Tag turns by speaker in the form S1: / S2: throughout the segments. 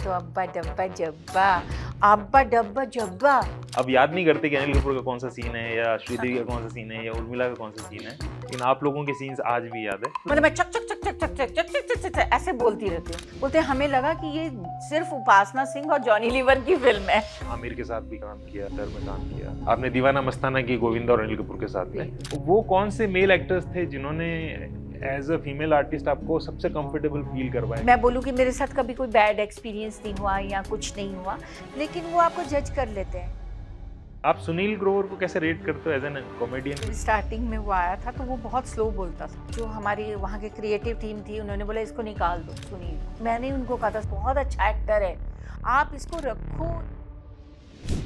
S1: सो अब्बा डब्बा जब्बा, अब्बा डब्बा जब्बा।
S2: अब याद नहीं करते कि अनिल कपूर का कौन सा सीन है या श्रीदेवी का कौन सा सीन है या उर्मिला का कौन सा सीन है, लेकिन आप लोगों के सीन्स आज भी याद है।
S1: मतलब मैं चक चक चक चक चक चक चक चक चक चक ऐसे बोलती रहती हूँ। बोलते हैं हमें लगा कि ये सिर्फ उपासना सिंह और जॉनी लीवर की फिल्म है।
S2: आमिर के साथ भी काम किया, दर में काम किया आपने, दीवाना मस्ताना की गोविंदा और अनिल कपूर के साथ में। वो कौन से मेल एक्टर्स थे जिन्होंने एज अ फीमेल आर्टिस्ट आपको सबसे कंफर्टेबल फील करवाया?
S1: मैं बोलूँ कि मेरे साथ कभी कोई बैड एक्सपीरियंस नहीं हुआ या कुछ नहीं हुआ, लेकिन वो आपको जज कर लेते हैं।
S2: आप सुनील ग्रोवर को कैसे रेट करते हो एज एन कॉमेडियन?
S1: स्टार्टिंग में वो आया था तो वो बहुत स्लो बोलता था। जो हमारी वहाँ की क्रिएटिव टीम थी उन्होंने बोला इसको निकाल दो सुनील। मैंने उनको कहा था बहुत अच्छा एक्टर है, आप इसको रखो।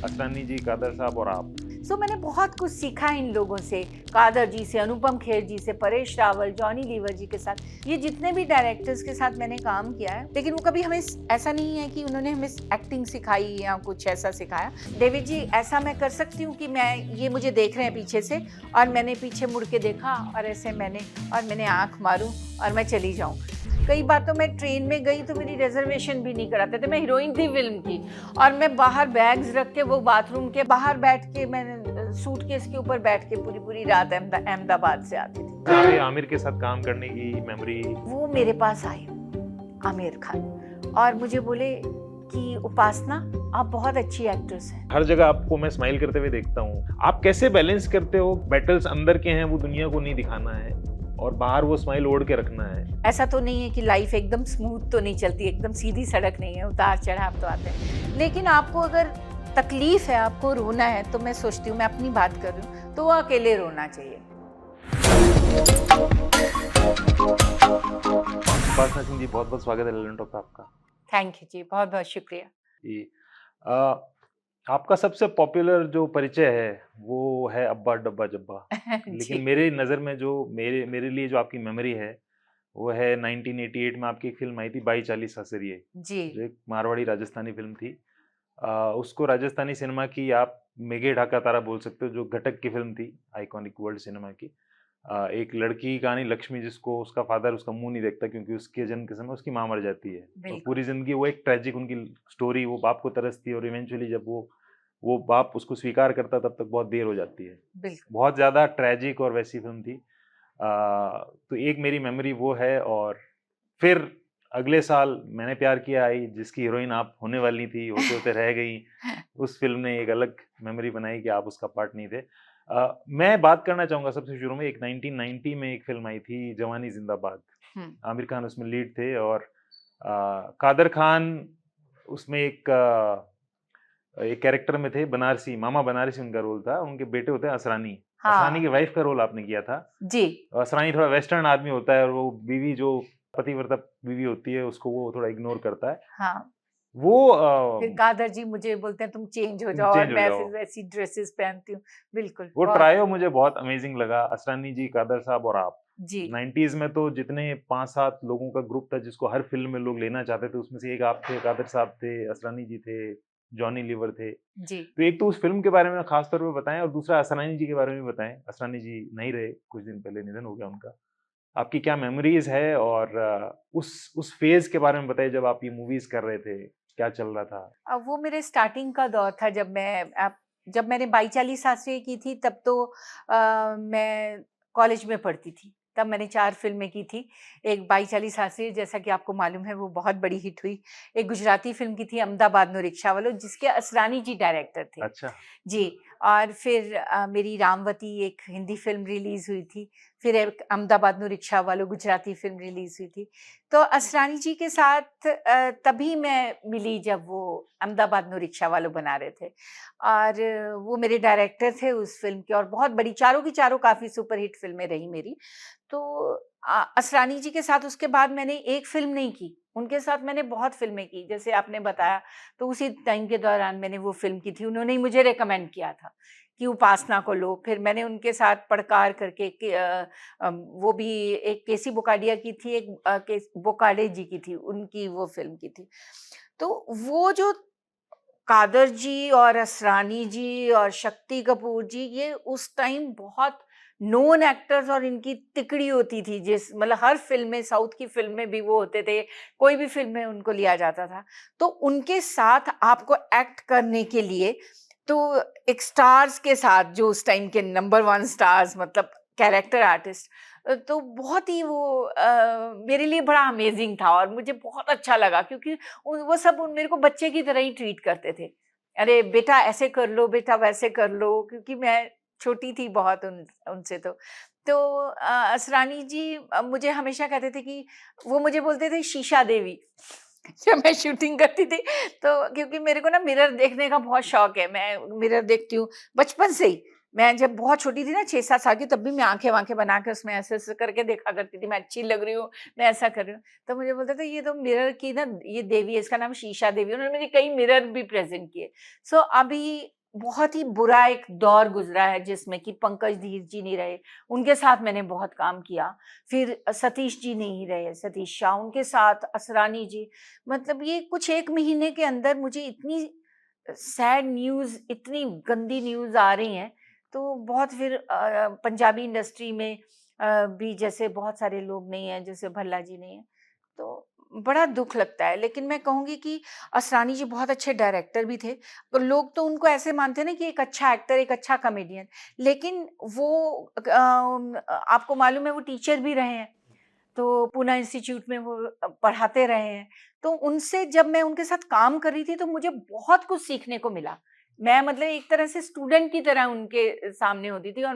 S2: असरानी जी, कादर साहब और आप।
S1: सो मैंने बहुत कुछ सीखा इन लोगों से, कादर जी से, अनुपम खेर जी से, परेश रावल, जॉनी लीवर जी के साथ। ये जितने भी डायरेक्टर्स के साथ मैंने काम किया है, लेकिन वो कभी हमें ऐसा नहीं है कि उन्होंने हमें एक्टिंग सिखाई या कुछ ऐसा सिखाया। डेविड जी, ऐसा मैं कर सकती हूँ कि ये मुझे देख रहे हैं पीछे से और मैंने पीछे मुड़ के देखा और ऐसे मैंने आँख मारूँ और मैं चली जाऊँ। कई बार तो मैं ट्रेन में गई तो मेरी रिजर्वेशन भी नहीं कराते थे। मैं हीरोइन थी फिल्म की और मैं बाहर बैग्स रख के वो बाथरूम के बाहर बैठ के मैंने सूटकेस के ऊपर बैठ के पूरी रात अहमदाबाद से आती थी।
S2: आमिर के साथ काम करने की मेमोरी?
S1: वो मेरे पास आए आमिर खान और मुझे बोले कि उपासना आप बहुत अच्छी एक्ट्रेस हैं।
S2: हर जगह आपको मैं स्माइल करते हुए देखता हूँ, आप कैसे बैलेंस करते हो? बैटल्स अंदर के हैं, वो दुनिया को नहीं दिखाना है और बाहर वो स्माइल ओढ़ के रखना है।
S1: ऐसा तो नहीं है कि लाइफ एकदम स्मूथ तो नहीं चलती, एकदम सीधी सड़क नहीं है, उतार चढ़ाव तो आते हैं। लेकिन आपको अगर तकलीफ है, आपको रोना है, तो मैं सोचती हूँ, मैं अपनी बात कर रही हूँ, तो वो अकेले रोना चाहिए।
S2: उपासना सिंह जी, बहुत बहुत स्वागत है ललन टॉक पे आपका।
S1: थैंक यू जी, बहुत बहुत शुक्रिया
S2: जी। आपका सबसे पॉपुलर जो परिचय है वो है अब्बा डब्बा जब्बा। लेकिन
S1: जी
S2: मेरे नज़र में जो मेरे मेरे लिए जो आपकी मेमोरी है वो है 1988 में आपकी एक फिल्म आई थी बाई चालीस सासरिये,
S1: जी
S2: जो एक मारवाड़ी राजस्थानी फिल्म थी। उसको राजस्थानी सिनेमा की आप मेघे ढाका तारा बोल सकते हो, जो घटक की फिल्म थी, आइकॉनिक वर्ल्ड सिनेमा की। एक लड़की की कहानी लक्ष्मी, जिसको उसका फादर उसका मुंह नहीं देखता क्योंकि उसके जन्म के समय उसकी माँ मर जाती है और
S1: बिल्कुल
S2: पूरी जिंदगी वो एक ट्रेजिक उनकी स्टोरी, वो बाप को तरसती है और इवेंचुअली जब वो बाप उसको स्वीकार करता तब तक बहुत देर हो जाती है।
S1: बिल्कुल।
S2: बहुत ज़्यादा ट्रेजिक और वैसी फिल्म थी। तो एक मेरी मेमोरी वो है। और फिर अगले साल मैंने प्यार किया आई, जिसकी हीरोइन आप होने वाली थी, होते होते रह गई। उस फिल्म ने एक अलग मेमोरी बनाई कि आप उसका पार्ट नहीं थे। मैं बात करना चाहूँगा सबसे शुरू में, एक 1990 में एक फिल्म आई थी जवानी जिंदाबाद।
S1: हम्म,
S2: आमिर खान उसमें लीड थे और कादर खान उसमें एक कैरेक्टर में थे, बनारसी मामा बनारसी उनका रोल था। उनके बेटे होते हैं असरानी। असरानी की
S1: हाँ
S2: वाइफ का रोल आपने किया था।
S1: जी
S2: असरानी थोड़ा वेस्टर्न आदमी होता है और वो बीवी, जो पतिव्रता बीवी होती है, उसको वो थोड़ा इग्नोर करता है।
S1: हाँ।
S2: वो
S1: फिर कादर जी मुझे बोलते हैं तुम चेंज हो जाओ और
S2: चेंज हो
S1: मैं
S2: जाओ।
S1: फिर वैसी ड्रेसेस पहनती हूँ। बिल्कुल
S2: वो
S1: बहुत।
S2: ट्रायो मुझे बहुत अमेजिंग लगा, असरानी जी, कादर साहब और आप।
S1: जी
S2: 90s में तो जितने 5-7 लोगों का ग्रुप था जिसको हर फिल्म में लोग लेना चाहते थे, उसमें से एक आप थे, कादर साहब थे, असरानी जी थे, जॉनी लीवर थे।
S1: जी
S2: तो एक तो उस फिल्म के बारे में खास तौर पे बताएं और दूसरा असरानी जी के बारे में बताएं। असरानी जी नहीं रहे, कुछ दिन पहले निधन हो गया उनका। आपकी क्या मेमोरीज है और उस फेज के बारे में बताइए जब आप ये मूवीज कर रहे थे, क्या चल रहा था?
S1: अब वो मेरे स्टार्टिंग का दौर था जब मैंने बाई चालीस शास्त्री की थी तब तो मैं कॉलेज में पढ़ती थी। तब मैंने 4 फ़िल्में की थी। एक बाई चालीस शास्त्री, जैसा कि आपको मालूम है वो बहुत बड़ी हिट हुई। एक गुजराती फ़िल्म की थी अहमदाबाद नो रिक्शा वालों, जिसके असरानी जी डायरेक्टर थे।
S2: अच्छा।
S1: जी, और फिर मेरी रामवती एक हिंदी फ़िल्म रिलीज़ हुई थी। फिर एक अहमदाबाद नो रिक्शा वालों गुजराती फ़िल्म रिलीज़ हुई थी। तो असरानी जी के साथ तभी मैं मिली जब वो अहमदाबाद नो रिक्शा वालों बना रहे थे और वो मेरे डायरेक्टर थे उस फ़िल्म के और बहुत बड़ी, चारों की चारों काफ़ी सुपरहिट फ़िल्में रही मेरी। तो असरानी जी के साथ उसके बाद मैंने एक फ़िल्म नहीं की, उनके साथ मैंने बहुत फ़िल्में की। जैसे आपने बताया, तो उसी टाइम के दौरान मैंने वो फ़िल्म की थी। उन्होंने ही मुझे रिकमेंड किया था कि उपासना को लो। फिर मैंने उनके साथ पड़कार करके वो भी एक केसी बोकाडिया की थी, एक बोकाडे जी की थी, उनकी वो फ़िल्म की थी। तो वो जो कादर जी और असरानी जी और शक्ति कपूर जी, ये उस टाइम बहुत नोन एक्टर्स और इनकी तिकड़ी होती थी, जिस मतलब हर फ़िल्म में, साउथ की फ़िल्म में भी वो होते थे, कोई भी फ़िल्म में उनको लिया जाता था। तो उनके साथ आपको एक्ट करने के लिए, तो एक स्टार्स के साथ जो उस टाइम के नंबर 1 स्टार्स, मतलब कैरेक्टर आर्टिस्ट, तो बहुत ही वो मेरे लिए बड़ा अमेज़िंग था और मुझे बहुत अच्छा लगा, क्योंकि वो सब मेरे को बच्चे की तरह ही ट्रीट करते थे। अरे बेटा ऐसे कर लो, बेटा वैसे कर लो, क्योंकि मैं छोटी थी बहुत उनसे तो। तो असरानी जी मुझे हमेशा कहते थे कि वो मुझे बोलते थे शीशा देवी। जब मैं शूटिंग करती थी, तो क्योंकि मेरे को ना मिरर देखने का बहुत शौक है, मैं मिरर देखती हूँ बचपन से ही। मैं जब बहुत छोटी थी ना, 6-7 साल की, तब भी मैं आँखें-वाँखें बना के उसमें ऐसे-ऐसे करके देखा करती थी, मैं अच्छी लग रही हूँ, मैं ऐसा कर रही हूँ। तो मुझे बोलते थे ये तो मिरर की ना ये देवी है, इसका नाम शीशा देवी है। उन्होंने मुझे कई मिरर भी प्रेज़ेंट किए। सो अभी बहुत ही बुरा एक दौर गुज़रा है जिसमें कि पंकज धीर जी नहीं रहे, उनके साथ मैंने बहुत काम किया। फिर सतीश जी नहीं रहे, सतीश शाह, उनके साथ असरानी जी। मतलब ये कुछ 1 महीने के अंदर मुझे इतनी सैड न्यूज़, इतनी गंदी न्यूज़ आ रही हैं, तो बहुत फिर पंजाबी इंडस्ट्री में भी जैसे बहुत सारे लोग नहीं हैं, जैसे भल्ला जी नहीं हैं, तो बड़ा दुःख लगता है। लेकिन मैं कहूँगी कि असरानी जी बहुत अच्छे डायरेक्टर भी थे। तो लोग तो उनको ऐसे मानते हैं ना कि एक अच्छा एक्टर, एक अच्छा कॉमेडियन, लेकिन वो आपको मालूम है वो टीचर भी रहे हैं। तो पूना इंस्टीट्यूट में वो पढ़ाते रहे हैं। तो उनसे जब मैं उनके साथ काम कर रही थी, तो मुझे बहुत कुछ सीखने को मिला। मैं मतलब एक तरह से स्टूडेंट की तरह उनके सामने होती थी, और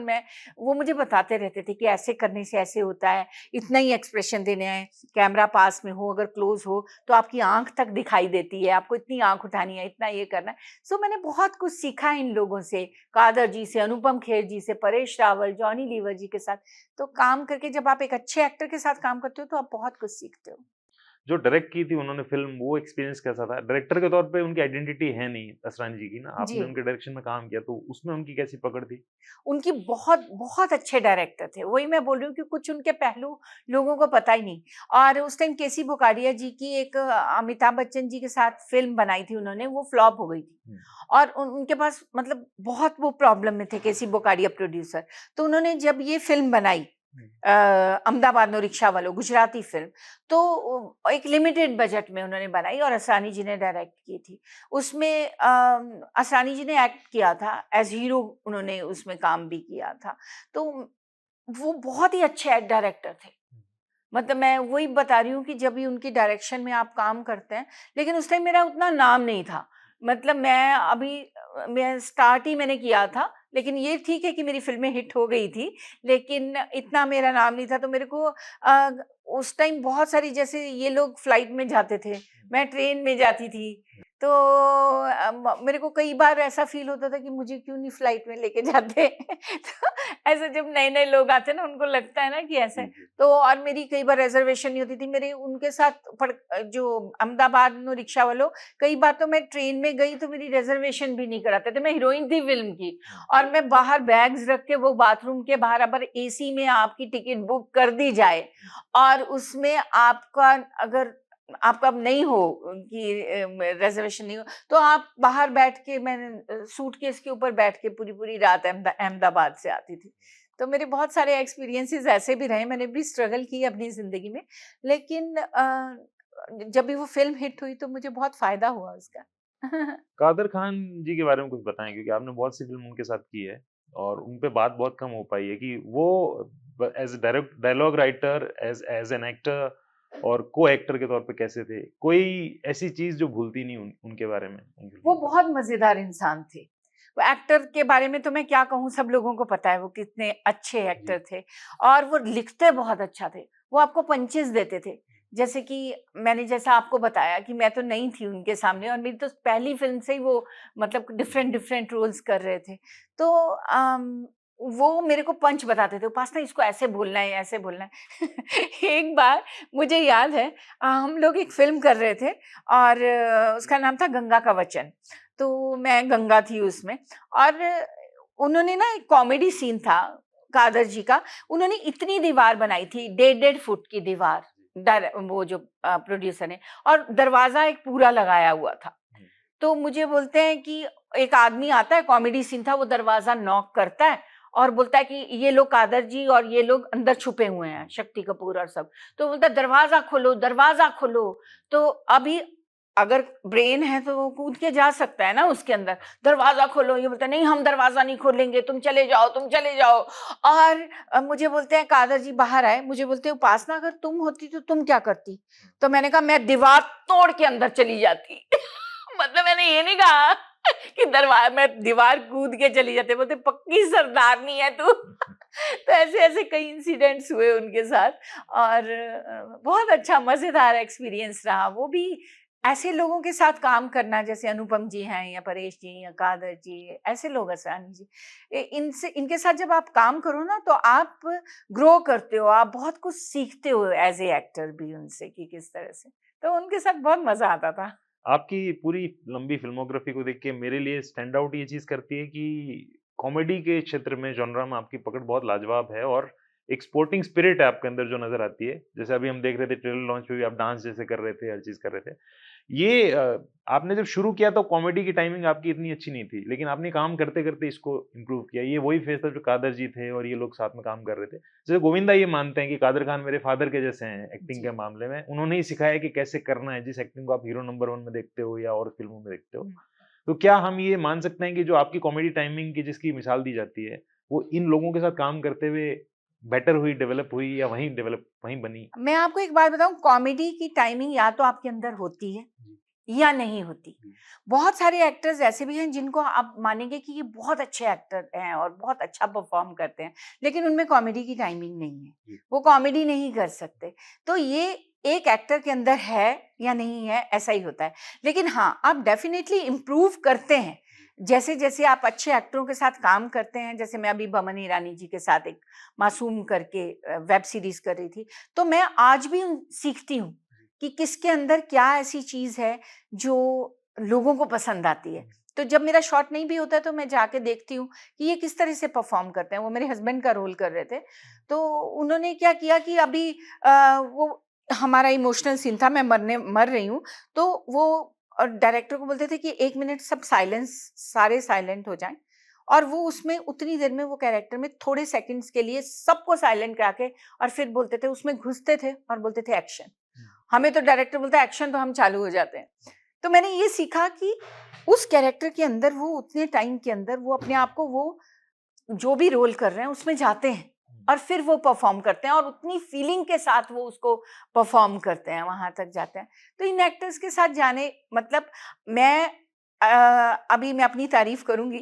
S1: वो मुझे बताते रहते थे कि ऐसे करने से ऐसे होता है, इतना ही एक्सप्रेशन देने हैं, कैमरा पास में हो, अगर क्लोज़ हो तो आपकी आँख तक दिखाई देती है, आपको इतनी आँख उठानी है, इतना ये करना है। सो मैंने बहुत कुछ सीखा इन लोगों से, कादर जी से, अनुपम खेर जी से, परेश रावल, जॉनी लीवर जी के साथ। तो काम करके जब आप एक अच्छे एक्टर के साथ काम करते हो, तो आप बहुत कुछ सीखते हो।
S2: जो डायरेक्ट की थी उन्होंने फ़िल्म, वो एक्सपीरियंस कैसा था? डायरेक्टर के तौर पे उनकी आइडेंटिटी है नहीं असरानी जी की ना,
S1: जी।
S2: आपने उनके डायरेक्शन में काम किया, तो उसमें उनकी कैसी पकड़ थी?
S1: उनकी बहुत बहुत अच्छे डायरेक्टर थे। वही मैं बोल रही हूँ कि कुछ उनके पहलू लोगों को पता ही नहीं। और उस टाइम केसी बुकारिया जी की एक अमिताभ बच्चन जी के साथ फ़िल्म बनाई थी उन्होंने, वो फ्लॉप हो गई थी।
S2: हुँ,
S1: और उनके पास मतलब बहुत वो प्रॉब्लम में थे केसी बुकारिया प्रोड्यूसर। तो उन्होंने जब ये फ़िल्म बनाई,
S2: हुँ,
S1: अहमदाबाद नो रिक्शा वालो, गुजराती फ़िल्म, तो एक लिमिटेड बजट में उन्होंने बनाई और असरानी जी ने डायरेक्ट की थी। उसमें असरानी जी ने एक्ट किया था, एज़ हीरो उन्होंने उसमें काम भी किया था। तो वो बहुत ही अच्छे डायरेक्टर थे। मतलब मैं वही बता रही हूँ कि जब भी उनकी डायरेक्शन में आप काम करते हैं, लेकिन उस टाइम मेरा उतना नाम नहीं था। मतलब मैं स्टार्ट ही मैंने किया था, लेकिन ये ठीक है कि मेरी फ़िल्में हिट हो गई थी, लेकिन इतना मेरा नाम नहीं था। तो मेरे को उस टाइम बहुत सारी, जैसे ये लोग फ्लाइट में जाते थे, मैं ट्रेन में जाती थी। तो मेरे को कई बार ऐसा फ़ील होता था कि मुझे क्यों नहीं फ्लाइट में लेके जाते। तो ऐसे जब नए-नए लोग आते हैं ना, उनको लगता है ना कि ऐसे।
S2: जी, जी।
S1: तो और मेरी कई बार रिज़र्वेशन नहीं होती थी। मेरे उनके साथ जो अहमदाबाद नो रिक्शा वालों, कई बार तो मैं ट्रेन में गई तो मेरी रिज़र्वेशन भी नहीं कराते थे। मैं हीरोइन थी फ़िल्म की,
S2: हुँ,
S1: और मैं बाहर बैग्स रख के, वो बाथरूम के बाहर, अगर एसी में आपकी टिकट बुक कर दी जाए
S2: हुँ,
S1: और उसमें आपका, अगर आपका नहीं हो कि रिज़र्वेशन नहीं हो, तो आप बाहर बैठ के, मैंने सूटकेस के ऊपर बैठ के पूरी-पूरी रात अहमदाबाद से आती थी। तो मेरे बहुत सारे एक्सपीरियंसेस ऐसे भी रहे, मैंने भी स्ट्रगल की अपनी ज़िंदगी में, लेकिन जब भी वो फ़िल्म हिट हुई तो मुझे बहुत फ़ायदा हुआ उसका।
S2: कादर ख़ान जी के बारे में कुछ बताएँ क्योंकि आपने बहुत सी फ़िल्म उनके साथ की है और उन पे बात बहुत कम हो पाई है कि वो as a dialogue writer, as an actor और को-एक्टर के तौर पे कैसे थे? कोई ऐसी चीज़ जो भूलती नहीं उनके बारे में, उनकी
S1: वो
S2: फ़िल्मों के बारे
S1: बहुत मज़ेदार इंसान थे। वो एक्टर के बारे में तो मैं क्या कहूँ, सब लोगों को पता है वो कितने अच्छे
S2: में? जी।
S1: एक्टर थे, और वो लिखते बहुत अच्छा थे। वो आपको पंचेज़ देते थे। जैसे कि मैंने जैसा आपको बताया कि मैं तो नई थी उनके सामने, और मेरी तो पहली फ़िल्म से ही वो मतलब डिफरेंट रोल्स कर रहे थे। तो वो मेरे को पंच बताते थे, उपासना इसको ऐसे बोलना है, ऐसे बोलना है। एक बार मुझे याद है, हम लोग एक फ़िल्म कर रहे थे, और उसका नाम था गंगा का वचन। तो मैं गंगा थी उसमें, और उन्होंने ना एक कॉमेडी सीन था कादर जी का, उन्होंने इतनी दीवार बनाई थी, डेढ़-डेढ़ फुट की दीवार, वो जो प्रोड्यूसर ने, और दरवाज़ा एक पूरा लगाया हुआ था। तो मुझे बोलते हैं कि एक आदमी आता है, कॉमेडी सीन था, वो दरवाज़ा नॉक करता है और बोलता है कि ये लोग कादर जी और ये लोग अंदर छुपे हुए हैं, शक्ति कपूर और सब। तो बोलता है दरवाजा खोलो, दरवाजा खोलो। तो अभी अगर ब्रेन है तो वो कूद के जा सकता है ना उसके अंदर, दरवाजा खोलो। ये बोलता है नहीं हम दरवाजा नहीं खोलेंगे, तुम चले जाओ, तुम चले जाओ। और मुझे बोलते हैं कादर जी बाहर आए, मुझे बोलते हैं उपासना अगर तुम होती तो तुम क्या करती? तो मैंने कहा मैं दीवार तोड़ के अंदर चली जाती। मतलब मैंने ये नहीं कहा कि दरवाजा, मैं दीवार कूद के चली जाती। बोलते पक्की सरदारनी है तू। तो ऐसे ऐसे कई इंसिडेंट्स हुए उनके साथ। और बहुत अच्छा मजेदार एक्सपीरियंस रहा वो भी। ऐसे लोगों के साथ काम करना, जैसे अनुपम जी हैं या परेश जी या कादर जी, ऐसे लोग, असरानी जी, इनसे, इनके साथ जब आप काम करो ना तो आप ग्रो करते हो, आप बहुत कुछ सीखते हो एज ए एक्टर भी उनसे कि किस तरह से। तो उनके साथ बहुत मजा आता था।
S2: आपकी पूरी लंबी फ़िल्मोग्राफ़ी को देख के मेरे लिए स्टैंड आउट ये चीज़ करती है कि कॉमेडी के क्षेत्र में, जॉनरा में आपकी पकड़ बहुत लाजवाब है और एक स्पोर्टिंग स्पिरिट है आपके अंदर जो नज़र आती है। जैसे अभी हम देख रहे थे ट्रेलर लॉन्च में भी आप डांस जैसे कर रहे थे, हर चीज़ कर रहे थे। ये आपने जब शुरू किया तो कॉमेडी की टाइमिंग आपकी इतनी अच्छी नहीं थी, लेकिन आपने काम करते-करते इसको इम्प्रूव किया। ये वही फ़ेज़ था जो कादर जी थे और ये लोग साथ में काम कर रहे थे। जैसे गोविंदा ये मानते हैं कि कादर खान मेरे फ़ादर के जैसे हैं एक्टिंग
S1: जी।
S2: के मामले में। उन्होंने ही सिखाया कि कैसे करना है, जिस एक्टिंग को आप हीरो नंबर 1 में देखते हो या और फ़िल्मों में देखते हो। तो क्या हम ये मान सकते हैं कि जो आपकी कॉमेडी टाइमिंग की जिसकी मिसाल दी जाती है, वो इन लोगों के साथ काम करते हुए बेटर हुई, डेवलप हुई या वहीं बनी?
S1: मैं आपको एक बात बताऊं, कॉमेडी की टाइमिंग या तो आपके अंदर होती है
S2: जी,
S1: या नहीं होती।
S2: जी,
S1: बहुत सारे एक्टर्स ऐसे भी हैं जिनको आप मानेंगे कि ये बहुत अच्छे एक्टर हैं और बहुत अच्छा परफॉर्म करते हैं, लेकिन उनमें कॉमेडी की टाइमिंग नहीं है,
S2: जी,
S1: वो कॉमेडी नहीं कर सकते। तो ये एक एक्टर के अंदर है या नहीं है, ऐसा ही होता है। लेकिन हाँ, आप डेफिनेटली इम्प्रूव करते हैं जैसे जैसे आप अच्छे एक्टरों के साथ काम करते हैं। जैसे मैं अभी बमन ईरानी जी के साथ एक मासूम करके वेब सीरीज कर रही थी, तो मैं आज भी सीखती हूँ कि किसके अंदर क्या ऐसी चीज है जो लोगों को पसंद आती है। तो जब मेरा शॉट नहीं भी होता है तो मैं जाके देखती हूँ कि ये किस तरह से परफॉर्म करते हैं। वो मेरे हस्बैंड का रोल कर रहे थे, तो उन्होंने क्या किया कि अभी वो हमारा इमोशनल सीन था, मैं मर रही हूँ। तो वो डायरेक्टर को बोलते थे कि 1 मिनट सब साइलेंस, सारे साइलेंट हो जाएं। और वो उसमें उतनी देर में वो कैरेक्टर में थोड़े सेकंड्स के लिए सबको साइलेंट करा के और फिर बोलते थे, उसमें घुसते थे और बोलते थे एक्शन। हमें तो डायरेक्टर बोलता है एक्शन, तो हम चालू हो जाते हैं। तो मैंने ये सीखा कि उस कैरेक्टर के अंदर वो उतने टाइम के अंदर वो अपने आप को, वो जो भी रोल कर रहे हैं उसमें जाते हैं और फिर वो परफॉर्म करते हैं और उतनी फीलिंग के साथ वो उसको परफॉर्म करते हैं, वहां तक जाते हैं। तो इन एक्टर्स के साथ जाने, मतलब मैं अ, अभी मैं अपनी तारीफ करूंगी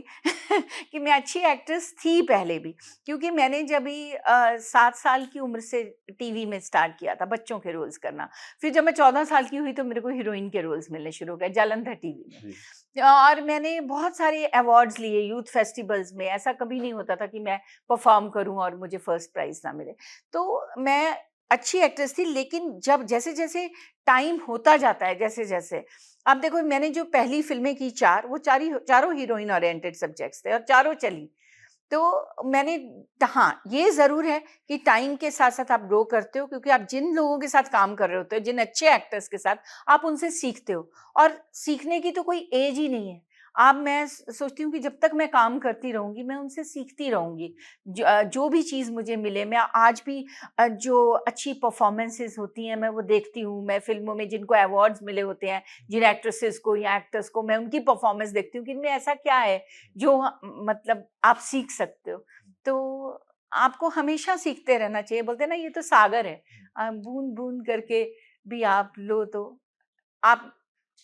S1: कि मैं अच्छी एक्ट्रेस थी पहले भी, क्योंकि मैंने जब भी 7 साल की उम्र से टीवी में स्टार्ट किया था बच्चों के रोल्स करना। फिर जब मैं 14 साल की हुई तो मेरे को हीरोइन के रोल्स मिलने शुरू हो गए जालंधर टीवी में।
S2: जी,
S1: और मैंने बहुत सारे अवार्ड्स लिए यूथ फेस्टिवल्स में। ऐसा कभी नहीं होता था कि मैं परफॉर्म करूं और मुझे फर्स्ट प्राइज ना मिले। तो मैं अच्छी एक्ट्रेस थी, लेकिन जब जैसे जैसे टाइम होता जाता है, जैसे जैसे आप देखो, मैंने जो पहली फिल्में की चार, वो चारों हीरोइन ओरिएंटेड सब्जेक्ट्स थे और चारों चली। तो मैंने, हाँ, ये ज़रूर है कि टाइम के साथ-साथ आप ग्रो करते हो, क्योंकि आप जिन लोगों के साथ काम कर रहे होते हो, जिन अच्छे एक्टर्स के साथ, आप उनसे सीखते हो। और सीखने की तो कोई एज ही नहीं है। अब मैं सोचती हूँ कि जब तक मैं काम करती रहूँगी, मैं उनसे सीखती रहूँगी। जो भी चीज़ मुझे मिले, मैं आज भी जो अच्छी परफॉर्मेंसेज़ होती हैं, मैं वो देखती हूँ। मैं फ़िल्मों में जिनको अवार्ड्स मिले होते हैं, जिन एक्ट्रेसेस को या एक्टर्स को, मैं उनकी परफॉर्मेंस देखती हूँ कि इनमें ऐसा क्या है जो मतलब आप सीख सकते हो। तो आपको हमेशा सीखते रहना चाहिए। बोलते हैं ना, ये तो सागर है, बूंद-बूंद करके भी आप लो तो आप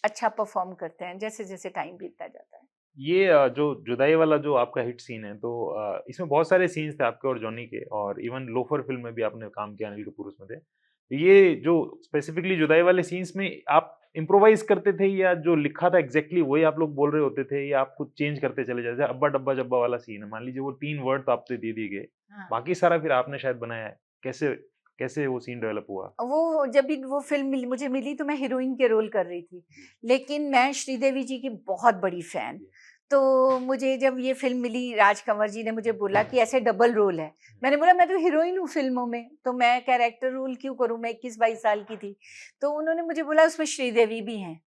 S1: अच्छा परफ़ॉर्म करते हैं, जैसे-जैसे टाइम बीतता जाता है।
S2: ये जो जुदाई वाला जो आपका हिट सीन है, तो इसमें बहुत सारे सीन्स थे आपके और जॉनी के, और इवन लोफर फ़िल्म में भी आपने काम किया, अनिल कपूर उसमें थे। ये जो स्पेसिफिकली जुदाई वाले सीन्स में आप इम्प्रोवाइज़ करते थे या जो लिखा था एग्ज़ैक्टली वही आप लोग बोल रहे होते थे, या आप कुछ चेंज करते चले जाते? जैसे अब्बा डब्बा जब्बा वाला सीन है, मान लीजिए वो 3 वर्ड तो आपसे दे दिए गए,
S1: हाँ।
S2: बाकी सारा फिर आपने शायद बनाया है। कैसे कैसे वो सीन डेवलप हुआ?
S1: वो जब भी वो फ़िल्म मुझे मिली तो मैं हीरोइन के रोल कर रही थी।
S2: जी,
S1: लेकिन मैं श्रीदेवी जी की बहुत बड़ी फ़ैन।
S2: जी।
S1: तो मुझे जब ये फ़िल्म मिली, राज कंवर जी ने मुझे बोला कि ऐसे डबल रोल है। मैंने बोला मैं तो हीरोइन हूँ फ़िल्मों में, तो मैं कैरेक्टर रोल क्यों करूँ? मैं 21-22 साल की थी। तो उन्होंने मुझे बोला उसमें श्रीदेवी भी हैं।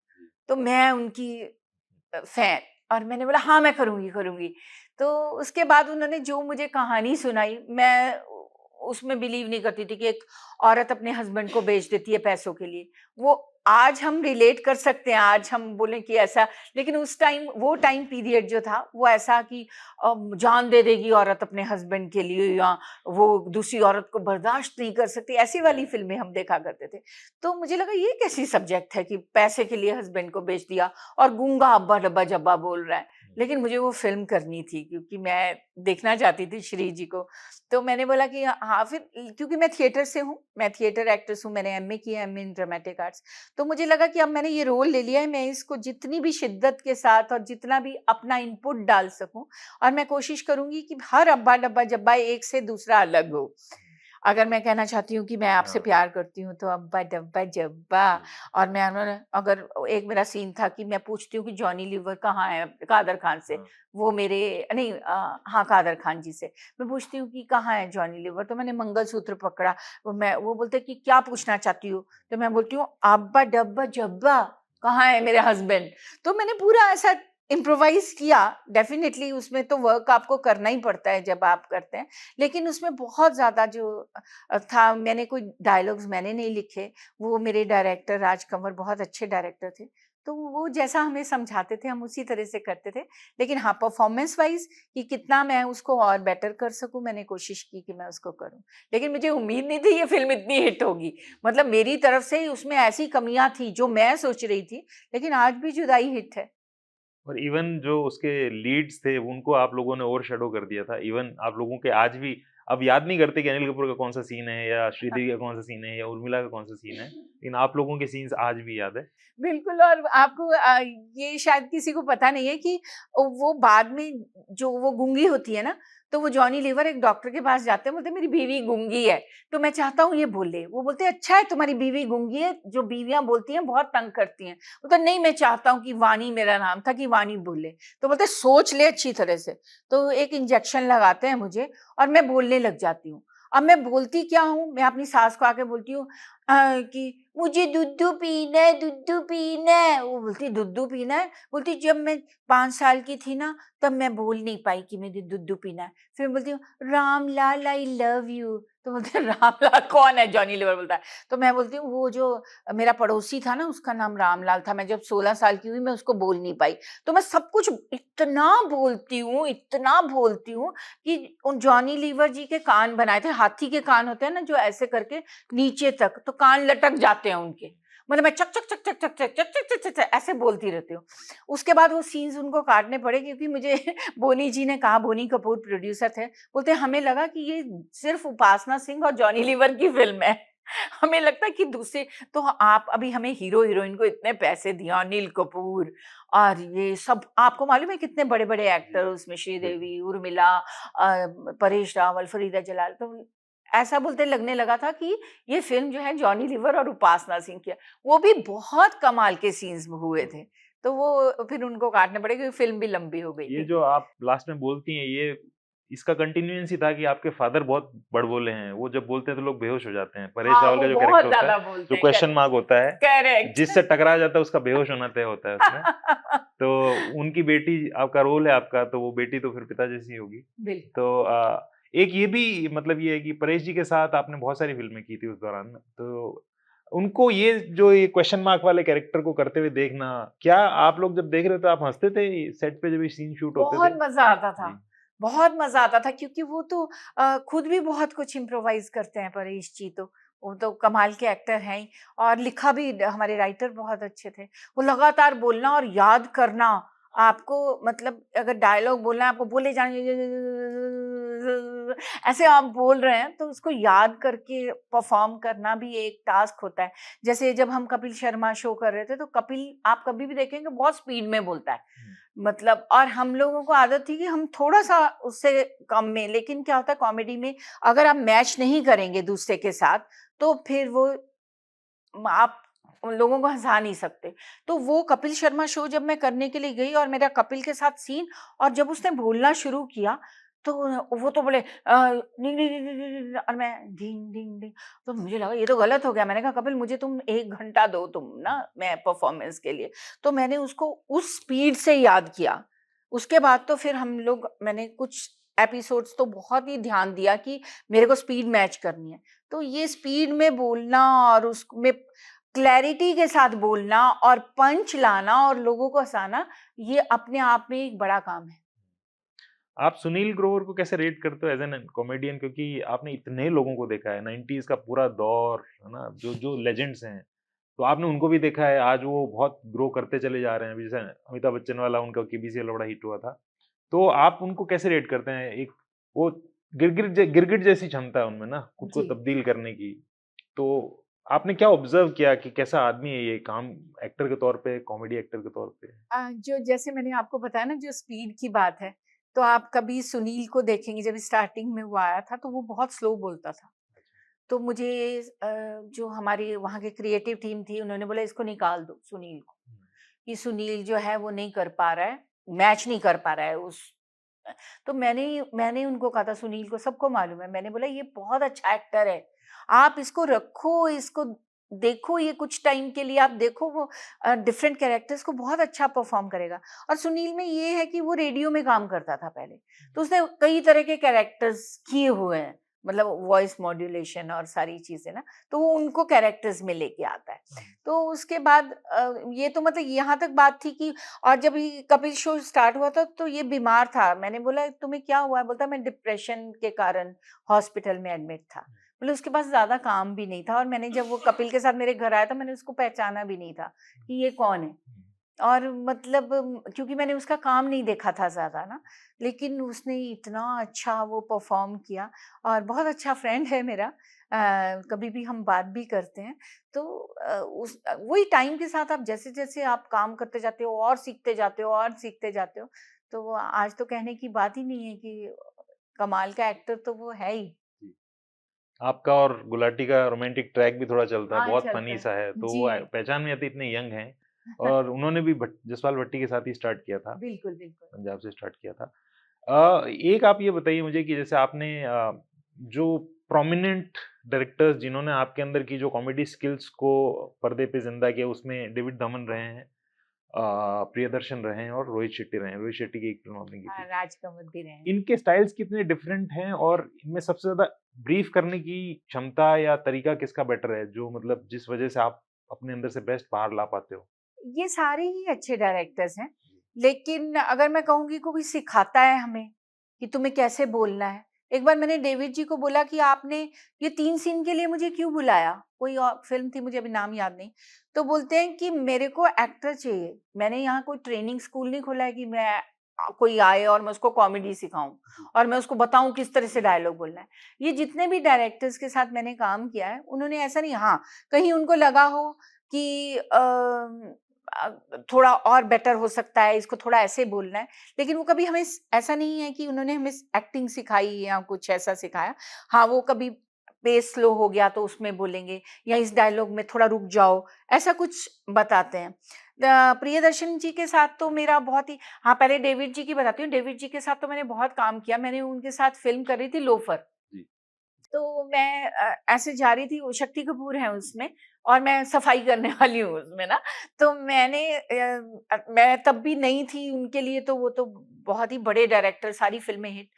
S1: तो मैं उनकी फ़ैन, और मैंने बोला हाँ मैं करूँगी। तो उसके बाद उन्होंने जो मुझे कहानी सुनाई, मैं उसमें बिलीव नहीं करती थी कि एक औरत अपने हस्बैंड को बेच देती है पैसों के लिए। वो आज हम रिलेट कर सकते हैं, आज हम बोलें कि ऐसा, लेकिन उस टाइम वो टाइम पीरियड जो था वो ऐसा कि जान दे देगी औरत अपने हस्बैंड के लिए, या वो दूसरी औरत को बर्दाश्त नहीं कर सकती, ऐसी वाली फ़िल्में हम देखा करते थे। तो मुझे लगा ये कैसी सब्जेक्ट है कि पैसे के लिए हस्बैंड को बेच दिया और गूंगा अब्बा डब्बा जब्बा बोल रहा है। लेकिन मुझे वो फ़िल्म करनी थी क्योंकि मैं देखना चाहती थी श्री जी को। तो मैंने बोला कि हाँ, फिर क्योंकि मैं थिएटर से हूँ, मैं थिएटर एक्ट्रेस हूँ, मैंने एमए किया है, एमए इन ड्रामेटिक आर्ट्स। तो मुझे लगा कि अब मैंने ये रोल ले लिया है, मैं इसको जितनी भी शिद्दत के साथ और जितना भी अपना इनपुट डाल सकूँ, और मैं कोशिश करूँगी कि हर अब्बा डब्बा जब्बा एक से दूसरा अलग हो। अगर मैं कहना चाहती हूँ कि मैं आपसे
S2: हाँ।
S1: प्यार करती हूँ तो अब्बा डब्बा जब्बा, और मैं उन्होंने अगर एक मेरा सीन था कि मैं पूछती हूँ कि जॉनी लीवर कहाँ है कादर खान से,
S2: हाँ।
S1: वो मेरे नहीं हाँ कादर खान जी से मैं पूछती हूँ कि कहाँ है जॉनी लीवर, तो मैंने मंगलसूत्र पकड़ा, वो बोलते कि क्या पूछना चाहती हो, तो मैं बोलती हूँ अब्बा डब्बा जब्बा कहाँ है मेरे हस्बैंड। तो मैंने पूरा ऐसा इम्प्रोवाइज किया। डेफिनेटली उसमें तो वर्क आपको करना ही पड़ता है जब आप करते हैं, लेकिन उसमें बहुत ज़्यादा जो था, मैंने कोई डायलॉग्स मैंने नहीं लिखे, वो मेरे डायरेक्टर राज कंवर बहुत अच्छे डायरेक्टर थे, तो वो जैसा हमें समझाते थे हम उसी तरह से करते थे। लेकिन हाँ, परफॉर्मेंस वाइज़ कि कितना मैं उसको और बेटर कर सकूँ, मैंने कोशिश की कि मैं उसको करूँ। लेकिन मुझे उम्मीद नहीं थी ये फ़िल्म इतनी हिट होगी। मतलब मेरी तरफ से उसमें ऐसी कमियाँ थी जो मैं सोच रही थी, लेकिन आज भी जुदाई हिट है।
S2: और इवन जो उसके लीड्स थे उनको आप लोगों ने ओवरशैडो कर दिया था। इवन आप लोगों के आज भी अब याद नहीं करते कि अनिल कपूर का कौन-सा सीन है या श्रीदेवी का कौन-सा सीन है या उर्मिला का कौन-सा सीन है। लेकिन आप लोगों के सीन्स आज भी याद है।
S1: बिल्कुल, और आपको ये शायद किसी को पता नहीं है कि वो बाद में जो वो गूंगी होती है ना, तो वो जॉनी लीवर एक डॉक्टर के पास जाते हैं, बोलते हैं मेरी बीवी गूंगी है, तो मैं चाहता हूँ ये बोले। वो बोलते हैं अच्छा है तुम्हारी बीवी गूंगी है, जो बीवियां बोलती हैं बहुत तंग करती हैं। बोलता नहीं, मैं चाहता हूँ कि वाणी, मेरा नाम था, कि वाणी बोले। तो बोलते सोच ले अच्छी तरह से। तो एक इंजेक्शन लगाते हैं मुझे और मैं बोलने लग जाती हूँ। अब मैं बोलती क्या हूँ, मैं अपनी सास को आके बोलती हूँ कि मुझे दुद्धू पीना है, दुद्धू पीना है। वो बोलती दुद्धू पीना है? बोलती जब मैं 5 साल की थी ना, तब मैं बोल नहीं पाई कि मुझे दुद्धू पीना है। फिर मैं बोलती हूँ, रामलाल आई लव यू। तो बोलते हैं रामलाल कौन है? जॉनी लीवर बोलता है। तो मैं बोलती हूँ वो जो मेरा पड़ोसी था ना, उसका नाम रामलाल था। मैं जब 16 साल की हुई, मैं उसको बोल नहीं पाई। तो मैं सब कुछ इतना बोलती हूँ कि उन जॉनी लीवर जी के कान बनाए थे, हाथी के कान होते हैं ना जो ऐसे करके नीचे तक, तो कान लटक जाते हैं उनके। मतलब मैं चक चक चक चक चक चक चक चक चक चक ऐसे बोलती रहती हूँ। उसके बाद वो सीन्स उनको काटने पड़े क्योंकि मुझे बोनी जी ने कहा, बोनी कपूर प्रोड्यूसर थे, बोलते हमें लगा कि ये सिर्फ उपासना सिंह और जॉनी लीवर की फिल्म है। हमें लगता है कि दूसरे, तो आप अभी हमें हीरो हीरोइन को इतने पैसे दिए, अनिल कपूर और ये सब, आपको मालूम है कितने बड़े बड़े
S2: जी,
S1: एक्टर उसमें,
S2: बिल्कुल।
S1: श्रीदेवी, उर्मिला, परेश रावल, फरीदा जलाल, तो ऐसा बोलते लगने लगा था कि ये फ़िल्म जो है जॉनी लीवर और उपासना सिंह की है। वो भी बहुत कमाल के सीन्स हुए थे। तो वो फिर उनको काटने पड़े क्योंकि फ़िल्म भी लंबी हो गई
S2: ये
S1: थी।
S2: जो आप लास्ट में बोलती हैं ये इसका कंटिन्यूएंस ही था कि आपके फादर बहुत बड़बोले हैं। वो जब बोलते हैं तो लोग बेहोश हो जाते हैं। परेश
S1: हाँ,
S2: रावल
S1: वो
S2: का जो कैरेक्टर
S1: बहुत
S2: होता है,
S1: ज़्यादा
S2: जो
S1: बोलते हैं,
S2: क्वेश्चन मार्क होता है,
S1: करेक्ट।
S2: जिससे टकरा जाता है उसका बेहोश होना तय होता है उसमें। तो उनकी बेटी आपका रोल है आपका, तो वो बेटी तो फिर पिता जैसी होगी।
S1: बिल्कुल।
S2: तो एक ये भी मतलब ये है कि परेश जी के साथ आपने बहुत सारी फ़िल्में की थी उस दौरान। तो उनको ये जो ये क्वेश्चन मार्क वाले कैरेक्टर को करते हुए देखना, क्या आप लोग जब देख रहे थे आप हँसते थे सेट पे जब ये सीन शूट होते
S1: बहुत
S2: थे?
S1: मज़ा आता था।
S2: जी।
S1: बहुत मज़ा आता था क्योंकि वो तो खुद भी बहुत कुछ इम्प्रोवाइज़ करते हैं परेश जी तो। वो तो कमाल के एक्टर हैं ही, और लिखा भी हमारे राइटर बहुत अच्छे थे। वो लगातार बोलना और याद करना, आपको मतलब अगर डायलॉग बोलना है आपको बोले जाने, ऐसे आप बोल रहे हैं तो उसको याद करके परफ़ॉर्म करना भी एक टास्क होता है। जैसे जब हम कपिल शर्मा शो कर रहे थे तो कपिल, आप कभी भी देखेंगे बहुत स्पीड में बोलता है।
S2: हुँ।
S1: मतलब, और हम लोगों को आदत थी कि हम थोड़ा-सा उससे कम में, लेकिन क्या होता है कॉमेडी में अगर आप मैच नहीं करेंगे दूसरे के साथ, तो फिर वो आप उन लोगों को हँसा नहीं सकते। तो वो कपिल शर्मा शो जब मैं करने के लिए गई और मेरा कपिल के साथ सीन, और जब उसने बोलना शुरू किया, तो वो तो बोले डिंग डिंग डिंग डिंग डिंग, और मैं डिंग डिंग डिंग, तो मुझे लगा ये तो गलत हो गया। मैंने कहा कपिल मुझे तुम 1 घंटा दो तुम ना, मैं परफ़ॉर्मेंस के लिए। तो मैंने उसको उस स्पीड से याद किया। उसके बाद तो फिर मैंने कुछ एपिसोड्स तो बहुत ही ध्यान दिया कि मेरे को स्पीड मैच करनी है। तो ये स्पीड में बोलना और उसमें क्लैरिटी के साथ बोलना और पंच लाना और लोगों को हँसाना, ये अपने आप में एक बड़ा काम है।
S2: आप सुनील ग्रोवर को कैसे रेट करते हो एज़ एन कॉमेडियन? क्योंकि आपने इतने लोगों को देखा है, 90s का पूरा दौर, है ना? जो जो लेजेंड्स हैं, तो आपने उनको भी देखा है, आज वो बहुत ग्रो करते चले जा रहे हैं। अभी जैसे अमिताभ बच्चन वाला उनका केबीसी वाला बड़ा हिट हुआ था। तो आप उनको कैसे रेट करते हैं? एक वो गिरगिट जैसी क्षमता है उनमें ना, खुद को
S1: जी।
S2: तब्दील करने की। तो आपने क्या ऑब्ज़र्व किया कि कैसा आदमी है ये, काम एक्टर के तौर पे, कॉमेडी एक्टर के तौर पे?
S1: जो जैसे मैंने आपको बताया ना, जो स्पीड की बात है, तो आप कभी सुनील को देखेंगे, जब स्टार्टिंग में वो आया था तो वो बहुत स्लो बोलता था। तो मुझे जो हमारी वहाँ की क्रिएटिव टीम थी, उन्होंने बोला इसको निकाल दो सुनील को, कि सुनील जो है वो नहीं कर पा रहा है, मैच नहीं कर पा रहा है उस। तो मैंने उनको कहा था, सुनील को सबको मालूम है, मैंने बोला ये बहुत अच्छा एक्टर है, आप इसको रखो, इसको देखो, ये कुछ टाइम के लिए आप देखो, वो डिफरेंट कैरेक्टर्स को बहुत अच्छा परफॉर्म करेगा। और सुनील में ये है कि वो रेडियो में काम करता था पहले, तो उसने कई तरह के कैरेक्टर्स किए हुए हैं, मतलब वॉइस मॉड्यूलेशन और सारी चीजें ना, तो वो उनको कैरेक्टर्स में लेके आता है। तो उसके बाद ये तो मतलब यहाँ तक बात थी कि, और जब ये कपिल शो स्टार्ट हुआ था तो ये बीमार था। मैंने बोला तुम्हें क्या हुआ है? बोलता मैं डिप्रेशन के कारण हॉस्पिटल में एडमिट था। बोले उसके पास ज़्यादा काम भी नहीं था, और मैंने जब वो कपिल के साथ मेरे घर आया था, मैंने उसको पहचाना भी नहीं था कि ये कौन है। और मतलब क्योंकि मैंने उसका काम नहीं देखा था ज़्यादा ना, लेकिन उसने इतना अच्छा वो परफ़ॉर्म किया, और बहुत अच्छा फ्रेंड है मेरा। कभी भी हम बात भी करते हैं। तो वही टाइम के साथ आप जैसे-जैसे आप काम करते जाते हो और सीखते जाते हो और सीखते जाते हो, तो वो आज तो कहने की बात ही नहीं है कि कमाल का एक्टर तो वो है ही।
S2: जी। आपका और गुलाटी का रोमांटिक ट्रैक भी थोड़ा चलता है,
S1: हाँ,
S2: बहुत
S1: चलता
S2: फ़नी
S1: है।
S2: सा है, तो वो
S1: जी।
S2: पहचान में आते इतने यंग हैं, और उन्होंने भी जसपाल भट्टी के साथ ही स्टार्ट किया था,
S1: बिल्कुल, बिल्कुल।
S2: पंजाब से स्टार्ट किया था। एक आप ये बताइए मुझे कि जैसे आपने जो प्रोमिनेंट डायरेक्टर्स जिन्होंने आपके अंदर की जो कॉमेडी स्किल्स को पर्दे पे ज़िंदा किया, उसमें डेविड धमन रहे हैं, प्रियदर्शन रहे हैं और रोहित शेट्टी रहे हैं। रोहित शेट्टी की एक फ़िल्म आपने की
S1: हाँ,
S2: थी।
S1: राज कपूर भी रहे हैं।
S2: इनके स्टाइल्स कितने डिफरेंट हैं, और इनमें सबसे ज़्यादा ब्रीफ करने की क्षमता या तरीका किसका बेटर है, जो मतलब जिस वजह से आप अपने अंदर से बेस्ट बाहर ला पाते हो?
S1: ये सारे ही अच्छे डायरेक्टर्स हैं, लेकिन अगर मैं कहूँगी कोई सिखाता है हमें कि तुम्हें कैसे बोलना है। एक बार मैंने डेविड जी को बोला कि आपने ये 3 सीन के लिए मुझे क्यों बुलाया? कोई और फ़िल्म थी, मुझे अभी नाम याद नहीं। तो बोलते हैं कि मेरे को एक्टर चाहिए। मैंने यहाँ कोई ट्रेनिंग स्कूल नहीं खोला है कि मैं कोई आए और मैं उसको कॉमेडी सिखाऊँ
S2: जी।
S1: और मैं उसको बताऊँ किस तरह से डायलॉग बोलना है। ये जितने भी डायरेक्टर्स के साथ मैंने काम किया है, उन्होंने ऐसा नहीं, हाँ, कहीं उनको लगा हो कि थोड़ा और बेटर हो सकता है, इसको थोड़ा ऐसे बोलना है, लेकिन वो कभी हमें ऐसा नहीं है कि उन्होंने हमें एक्टिंग सिखाई या कुछ ऐसा सिखाया। हाँ, वो कभी पेस स्लो हो गया तो उसमें बोलेंगे, या इस डायलॉग में थोड़ा रुक जाओ, ऐसा कुछ बताते हैं। प्रियदर्शन जी के साथ तो मेरा बहुत ही, हाँ, पहले डेविड जी की बताती हूँ। डेविड जी के साथ तो मैंने बहुत काम किया। मैंने उनके साथ फिल्म करी थी लोफर।
S2: जी।
S1: तो मैं ऐसे जा रही थी, वो शक्ति कपूर हैं उसमें, और मैं सफाई करने वाली हूँ उसमें ना। तो मैं तब भी नई थी उनके लिए, तो वो तो बहुत ही बड़े डायरेक्टर, सारी फ़िल्में हिट।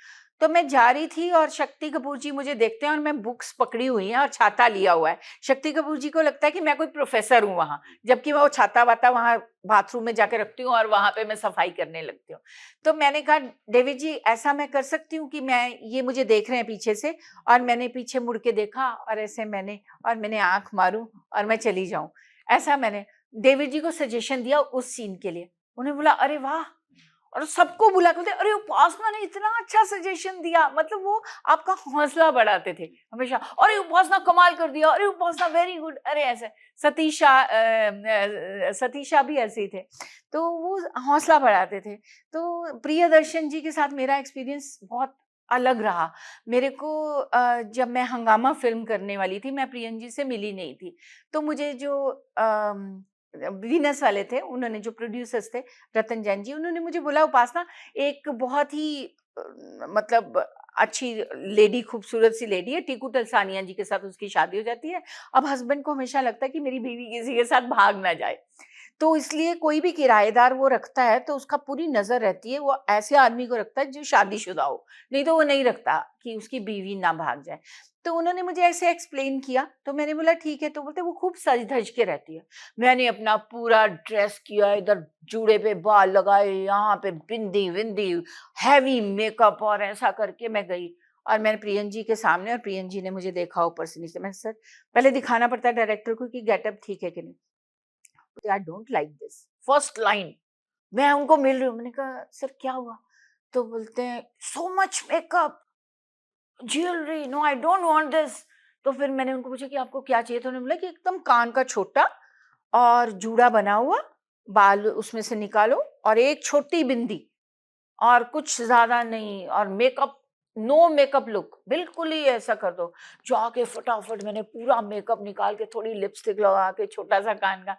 S1: तो मैं जा रही थी और शक्ति कपूर जी मुझे देखते हैं, और मैं बुक्स पकड़ी हुई हैं और छाता लिया हुआ है। शक्ति कपूर जी को लगता है कि मैं कोई प्रोफ़ेसर हूँ वहाँ, जबकि मैं वो छाता-वाता वहाँ बाथरूम में जाके रखती हूँ और वहाँ पे मैं सफाई करने लगती हूँ। तो मैंने कहा, डेविड जी ऐसा मैं कर सकती हूँ कि मैं, ये मुझे देख रहे हैं पीछे से, और मैंने पीछे मुड़ के देखा और ऐसे मैंने आँख मारूँ और मैं चली जाऊँ। ऐसा मैंने डेविड जी को सजेशन दिया उस सीन के लिए। उन्होंने बोला अरे वाह! और सबको बुला के बोलते, अरे उपासना ने इतना अच्छा सजेशन दिया। मतलब वो आपका हौसला बढ़ाते थे हमेशा। अरे उपासना कमाल कर दिया, अरे उपासना वेरी गुड, अरे ऐसे। सतीशा भी ऐसे ही थे। तो वो हौसला बढ़ाते थे। तो प्रियदर्शन जी के साथ मेरा एक्सपीरियंस बहुत अलग रहा। मेरे को जब मैं हंगामा फ़िल्म करने वाली थी, मैं प्रियन जी से मिली नहीं थी। तो मुझे जो वीनस वाले थे, उन्होंने, जो प्रोड्यूसर्स थे, रतन जैन जी, उन्होंने मुझे बोला, उपासना, एक बहुत ही मतलब अच्छी लेडी, खूबसूरत सी लेडी है, टीकू टलसानिया जी के साथ उसकी शादी हो जाती है। अब हस्बैंड को हमेशा लगता है कि मेरी बीवी किसी के साथ भाग ना जाए। तो इसलिए कोई भी किराएदार वो रखता है तो उसका पूरी नज़र रहती है, वो ऐसे आदमी को रखता है जो शादीशुदा हो, नहीं तो वो नहीं रखता कि उसकी बीवी ना भाग जाए। तो उन्होंने मुझे ऐसे एक्सप्लेन किया, तो मैंने बोला ठीक है, तो बोलते वो खूब सज-धज के रहती है। मैंने अपना पूरा ड्रेस किया, इधर जूड़े पे बाल लगाए, यहाँ पे बिंदी-विंदी, हेवी मेकअप और ऐसा करके मैं गई और मैंने प्रियन जी के सामने और प्रियन जी ने मुझे देखा ऊपर से नीचे। मैंने सर पहले दिखाना पड़ता है डायरेक्टर को कि गेटअप ठीक है कि नहीं। बोलते I don't like this, first line. मैं उनको मिल रही हूँ, मैंने कहा सर क्या हुआ? तो बोलते हैं so much makeup, jewellery, no I don't want this. तो फिर मैंने उनको पूछा कि आपको क्या चाहिए, तो उन्होंने बोला कि एकदम कान का छोटा और जूड़ा बना हुआ, बाल उसमें से निकालो और एक छोटी बिंदी और कुछ ज्यादा नहीं, और मेकअप नो मेकअप लुक, बिल्कुल ही ऐसा कर दो। जाके फटाफट मैंने पूरा मेकअप निकाल के, थोड़ी लिपस्टिक लगा के, छोटा सा कान का,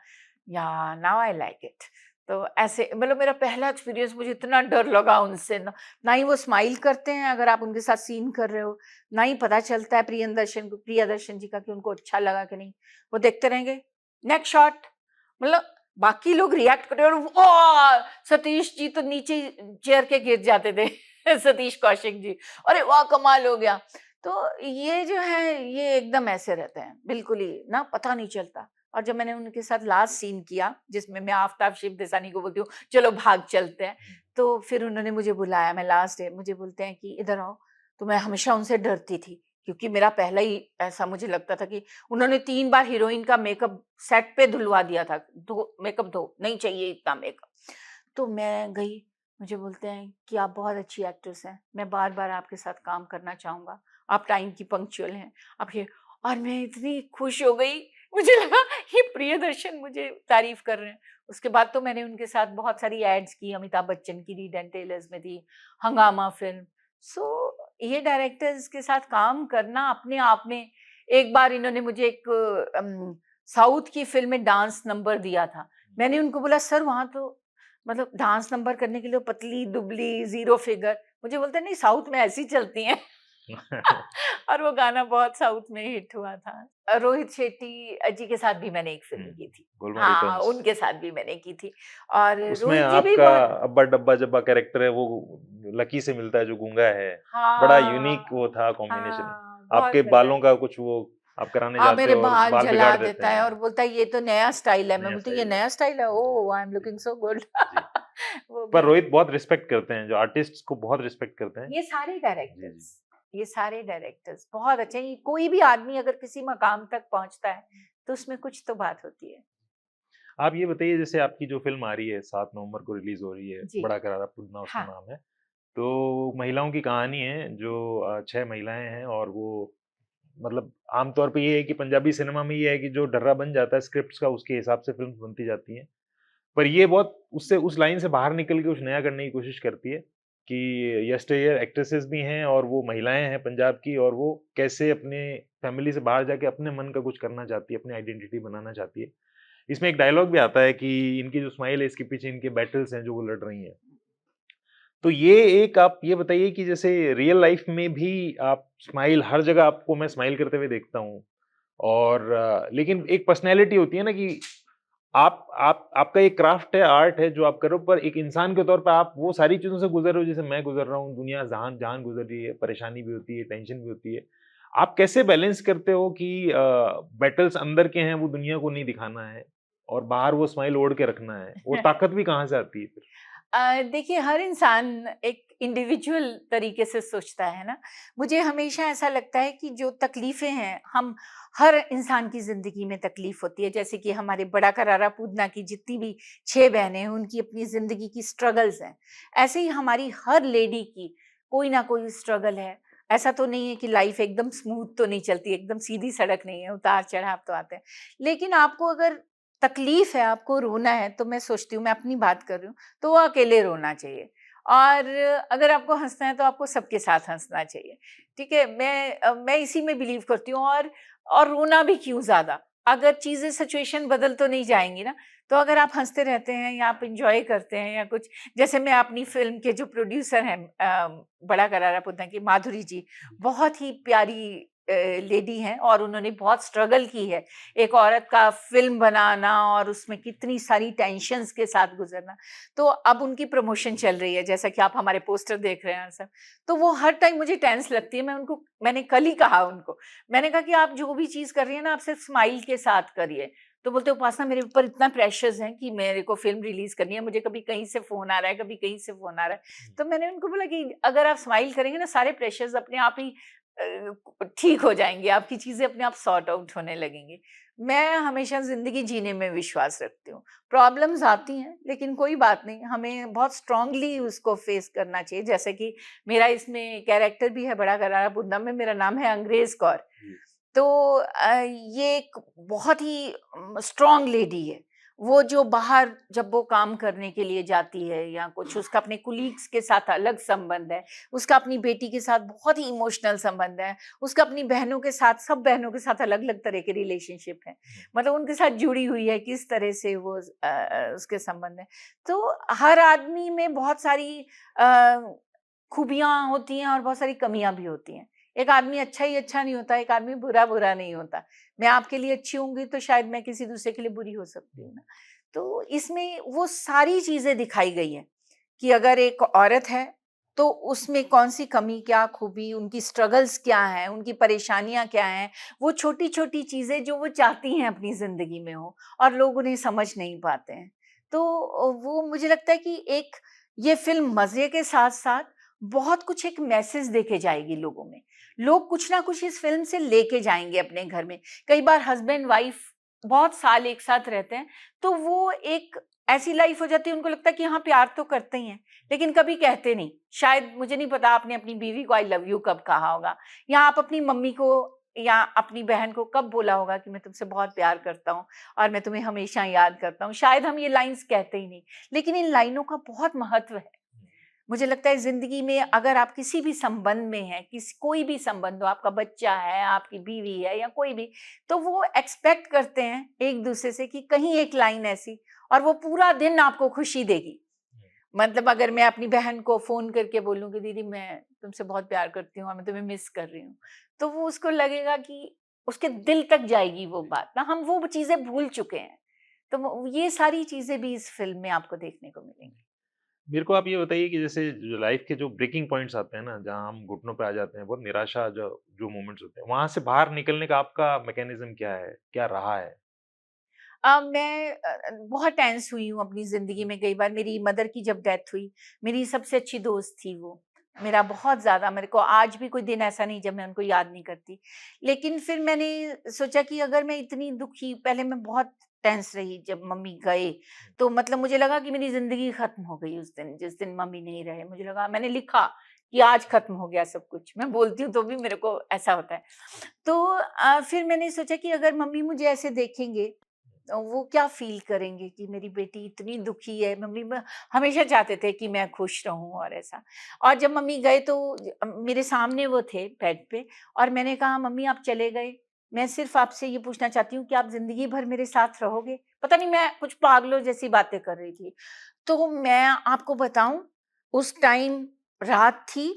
S1: या नाउ आई लाइक इट। तो ऐसे मतलब मेरा पहला एक्सपीरियंस, मुझे इतना डर लगा उनसे ना, ना ही वो स्माइल करते हैं अगर आप उनके साथ सीन कर रहे हो, ना ही पता चलता है प्रियदर्शन जी का कि उनको अच्छा लगा कि नहीं। वो देखते रहेंगे, नेक्स्ट शॉट, मतलब बाकी लोग रिएक्ट कर रहे हैं और सतीश जी तो नीचे चेयर के गिर जाते थे सतीश कौशिक जी, अरे वाह कमाल हो गया। तो ये जो है ये एकदम ऐसे रहते हैं, बिल्कुल ही ना पता नहीं चलता। और जब मैंने उनके साथ लास्ट सीन किया जिसमें मैं आफ्ताब शिव देसानी को बोलती हूँ चलो भाग चलते हैं, तो फिर उन्होंने मुझे बुलाया, मैं लास्ट डे, मुझे बोलते हैं कि इधर आओ। तो मैं हमेशा उनसे डरती थी क्योंकि मेरा पहला ही ऐसा मुझे लगता था कि उन्होंने 3 बार हीरोइन का मेकअप सेट पे धुलवा दिया था, धो मेकअप धो, नहीं चाहिए इतना मेकअप। तो मैं गई, मुझे बोलते हैं कि आप बहुत अच्छी एक्ट्रेस हैं, मैं बार-बार आपके साथ काम करना चाहूँगा, आप टाइम की पंक्चुअल हैं, आप ये। और मैं इतनी खुश हो गई, मुझे लगा ये प्रियदर्शन मुझे तारीफ़ कर रहे हैं। उसके बाद तो मैंने उनके साथ बहुत सारी एड्स की, अमिताभ बच्चन की रीड एंड टेलर्स में थी, हंगामा फ़िल्म। सो ये डायरेक्टर्स के साथ काम करना अपने आप में, एक बार इन्होंने मुझे एक साउथ की फ़िल्म में डांस नंबर दिया था। मैंने उनको बोला सर वहाँ तो मतलब डांस नंबर करने के लिए पतली-दुबली, ज़ीरो फिगर, मुझे बोलते हैं नहीं साउथ में ऐसी चलती हैं। और वो गाना बहुत साउथ में हिट हुआ था। रोहित शेट्टी जी के साथ भी मैंने एक फ़िल्म की थी।
S2: गोलमाल
S1: हाँ,
S2: रिटर्न्स।
S1: उनके साथ भी मैंने की थी और
S2: उसमें
S1: रोहित जी भी
S2: आपका
S1: बहुत।
S2: अब्बा डब्बा जब्बा कैरेक्टर है वो लकी से मिलता है जो गूंगा है। बड़ा यूनिक
S1: हाँ,
S2: वो था कॉम्बिनेशन।
S1: हाँ, बहुत
S2: आपके
S1: मज़ा
S2: बालों
S1: आया।
S2: का कुछ वो आप कराने
S1: हाँ,
S2: जाते
S1: मेरे
S2: हो और
S1: बाल
S2: बाल
S1: जला
S2: बिगाड़ देते
S1: देता है
S2: हैं।
S1: और बोलता है ये तो नया स्टाइल है। मैं
S2: नया
S1: बोलती हूँ ये
S2: स्टाइल है।
S1: नया स्टाइल है?
S2: जी,
S1: ओह! आई एम
S2: जी,
S1: लुकिंग सो गुड।
S2: जी।
S1: वो
S2: पर
S1: भी है।
S2: रोहित बहुत रिस्पेक्ट करते हैं, जो आर्टिस्ट्स को बहुत रिस्पेक्ट करते हैं।
S1: ये सारे
S2: जी, जी।
S1: डायरेक्टर्स, ये सारे डायरेक्टर्स बहुत अच्छे हैं। कोई भी आदमी अगर किसी मकाम तक पहुँचता है, तो उसमें कुछ तो बात होती है।
S2: आप ये बताइए जैसे आपकी जो फ़िल्म आ रही है 7 नवंबर को रिलीज़ हो रही है,
S1: जी,
S2: बड़ा करारा पूतना उसका
S1: हाँ,
S2: नाम है। तो महिलाओं की कहानी है जो 6 महिलाएँ हैं और वो मतलब आम तौर पे ये है कि पंजाबी सिनेमा में ये है कि जो ढर्रा बन जाता है स्क्रिप्ट्स का उसके हिसाब से फ़िल्म्स बनती जाती हैं। पर ये बहुत उससे उस लाइन से बाहर निकल के कुछ नया करने की कोशिश करती है कि यस्टरईयर एक्ट्रेसेस भी हैं और वो महिलाएँ हैं पंजाब की और वो कैसे अपने फैमिली से बाहर जाके अपने मन का कुछ करना चाहती है, अपनी आइडेंटिटी बनाना चाहती है। इसमें एक डायलॉग भी आता है कि इनकी जो स्माइल है इसके पीछे इनके बैटल्स हैं जो वो लड़ रही हैं। तो ये एक आप ये बताइए कि जैसे रियल लाइफ में भी आप स्माइल हर जगह आपको मैं स्माइल करते हुए देखता हूँ और लेकिन एक पर्सनैलिटी होती है ना कि आप आपका एक क्राफ्ट है, आर्ट है जो आप कर रहे हो पर एक इंसान के तौर पे आप वो सारी चीज़ों से गुज़र रहे हो जैसे मैं गुज़र रहा हूँ, दुनिया जहान गुज़र रही है, परेशानी भी होती है, टेंशन भी होती है। आप कैसे बैलेंस करते हो कि बैटल्स अंदर के हैं वो दुनिया को नहीं दिखाना है और बाहर वो स्माइल ओढ़ के रखना है, वो ताकत भी कहाँ से आती है फिर?
S1: देखिए हर इंसान एक इंडिविजुअल तरीके से सोचता है ना। मुझे हमेशा ऐसा लगता है कि जो तकलीफ़ें हैं, हम हर इंसान की ज़िंदगी में तकलीफ़ होती है। जैसे कि हमारे बड़ा करारा पूतना की जितनी भी 6 बहनें हैं, उनकी अपनी ज़िंदगी की स्ट्रगल्स हैं। ऐसे ही हमारी हर लेडी की कोई ना कोई स्ट्रगल है। ऐसा तो नहीं है कि लाइफ़ एकदम स्मूथ तो नहीं चलती, एकदम सीधी सड़क नहीं है, उतार-चढ़ाव तो आते हैं। लेकिन आपको अगर तकलीफ़ है, आपको रोना है, तो मैं सोचती हूँ, मैं अपनी बात कर रही हूँ, तो वो अकेले रोना चाहिए। और अगर आपको हँसना है तो आपको सबके साथ हँसना चाहिए, ठीक है? मैं इसी में बिलीव करती हूँ। और रोना भी क्यों ज़्यादा? अगर चीज़ें सिचुएशन बदल तो नहीं जाएँगी ना, तो अगर आप हँसते रहते हैं या आप एन्जॉय करते हैं या कुछ, जैसे मैं अपनी फ़िल्म के जो प्रोड्यूसर हैं बड़ा करारा पूतना की माधुरी जी, बहुत ही प्यारी लेडी हैं और उन्होंने बहुत स्ट्रगल की है। एक औरत का फ़िल्म बनाना और उसमें कितनी सारी टेंशन्स के साथ गुज़रना। तो अब उनकी प्रमोशन चल रही है, जैसा कि आप हमारे पोस्टर देख रहे हैं सब। तो वो हर टाइम मुझे टेंस लगती है। मैंने कल ही कहा उनको, मैंने कहा कि आप जो भी चीज़ कर रही हैं ना, आप सिर्फ़ स्माइल के साथ करिए। तो बोलते उपासना मेरे ऊपर इतना प्रेशर्स है कि मेरे को फ़िल्म रिलीज़ करनी है, मुझे कभी कहीं से फ़ोन आ रहा है, कभी कहीं से फ़ोन आ रहा है। तो मैंने उनको बोला कि अगर आप स्माइल करेंगे ना, सारे प्रेशर्स अपने आप ही ठीक हो जाएँगे, आपकी चीज़ें अपने आप सॉर्ट आउट होने लगेंगी। मैं हमेशा ज़िंदगी जीने में विश्वास रखती हूँ। प्रॉब्लम्स आती हैं, लेकिन कोई बात नहीं, हमें बहुत स्ट्रॉन्गली उसको फ़ेस करना चाहिए। जैसे कि मेरा इसमें कैरेक्टर भी है बड़ा करारा बुद्दम में, मेरा नाम है अंग्रेज़ कौर। तो ये एक बहुत ही स्ट्रॉन्ग लेडी है। वो जो बाहर जब वो काम करने के लिए जाती है या कुछ, उसका अपने कुलीग्स के साथ अलग संबंध है, उसका अपनी बेटी के साथ बहुत ही इमोशनल संबंध है, उसका अपनी बहनों के साथ, सब बहनों के साथ अलग-अलग तरह के रिलेशनशिप हैं। मतलब उनके साथ जुड़ी हुई है, किस तरह से वो उसके संबंध है। तो हर आदमी में बहुत सारी खूबियाँ होती हैं और बहुत सारी कमियाँ भी होती हैं। एक आदमी अच्छा ही अच्छा नहीं होता, एक आदमी बुरा-बुरा नहीं होता। मैं आपके लिए अच्छी होंगी तो शायद मैं किसी दूसरे के लिए बुरी हो सकती हूँ ना। तो इसमें वो सारी चीज़ें दिखाई गई हैं कि अगर एक औरत है, तो उसमें कौन-सी कमी, क्या खूबी, उनकी स्ट्रगल्स क्या हैं, उनकी परेशानियाँ क्या हैं, वो छोटी-छोटी चीज़ें जो वो चाहती हैं अपनी ज़िंदगी में हो और लोग उन्हें समझ नहीं पाते हैं। तो वो मुझे लगता है कि एक ये फ़िल्म मज़े के साथ-साथ बहुत कुछ एक मैसेज देके जाएगी लोगों में। लोग कुछ ना कुछ इस फ़िल्म से लेके जाएँगे अपने घर में। कई बार हस्बैंड-वाइफ बहुत साल एक साथ रहते हैं, तो वो एक ऐसी लाइफ़ हो जाती है, उनको लगता है कि हाँ, प्यार तो करते ही हैं, लेकिन कभी कहते नहीं। शायद मुझे नहीं पता आपने अपनी बीवी को आई लव यू कब कहा होगा, या आप अपनी मम्मी को या अपनी बहन को कब बोला होगा कि मैं तुमसे बहुत प्यार करता हूँ और मैं तुम्हें हमेशा याद करता हूँ। शायद हम ये लाइन्स कहते ही नहीं, लेकिन इन लाइनों का बहुत महत्व है। मुझे लगता है ज़िंदगी में अगर आप किसी भी संबंध में हैं, कोई भी संबंध हो, आपका बच्चा है, आपकी बीवी है या कोई भी, तो वो एक्सपेक्ट करते हैं एक-दूसरे से कि कहीं एक लाइन ऐसी, और वो पूरा दिन आपको खुशी देगी। मतलब अगर मैं अपनी बहन को फ़ोन करके बोलूँ कि दीदी मैं तुमसे बहुत प्यार करती हूँ और मैं तुम्हें मिस कर रही हूँ, तो वो उसको लगेगा कि उसके दिल तक जाएगी वो बात ना, हम वो चीज़ें भूल चुके हैं। तो वो ये सारी चीज़ें भी इस फ़िल्म में आपको देखने को मिलेंगी।
S2: मेरे को आप ये बताइए कि जैसे जो लाइफ के जो ब्रेकिंग पॉइंट्स आते हैं ना, जहाँ हम घुटनों पे आ जाते हैं, बहुत निराशा जो जो मोमेंट्स होते हैं, वहाँ से बाहर निकलने का आपका मैकेनिज़्म क्या है? क्या रहा है?
S1: मैं बहुत टेंस हुई हूँ अपनी ज़िंदगी में कई बार। मेरी मदर की जब डेथ हुई, मेरी सबसे अच्छी दोस्त थी वो। मेरा बहुत ज़्यादा, मेरे को आज भी कोई दिन ऐसा नहीं जब मैं उनको याद नहीं करती। लेकिन फिर मैंने सोचा कि अगर मैं इतनी दुखी, पहले मैं बहुत टेंस रही जब मम्मी गए, तो मतलब मुझे लगा कि मेरी ज़िंदगी ख़त्म हो गई उस दिन, जिस दिन मम्मी नहीं रहे। मुझे लगा, मैंने लिखा कि आज ख़त्म हो गया सब कुछ। मैं बोलती हूँ तो भी मेरे को ऐसा होता है। तो फिर मैंने सोचा कि अगर मम्मी मुझे ऐसे देखेंगे, वो क्या फ़ील करेंगे कि मेरी बेटी इतनी दुखी है। मम्मी हमेशा चाहते थे कि मैं खुश रहूँ और ऐसा। और जब मम्मी गए तो मेरे सामने वो थे बेड पे, और मैंने कहा मम्मी आप चले गए, मैं सिर्फ़ आपसे ये पूछना चाहती हूँ कि आप ज़िंदगी भर मेरे साथ रहोगे? पता नहीं मैं कुछ पागलों जैसी बातें कर रही थी। तो मैं आपको बताऊँ, उस टाइम रात थी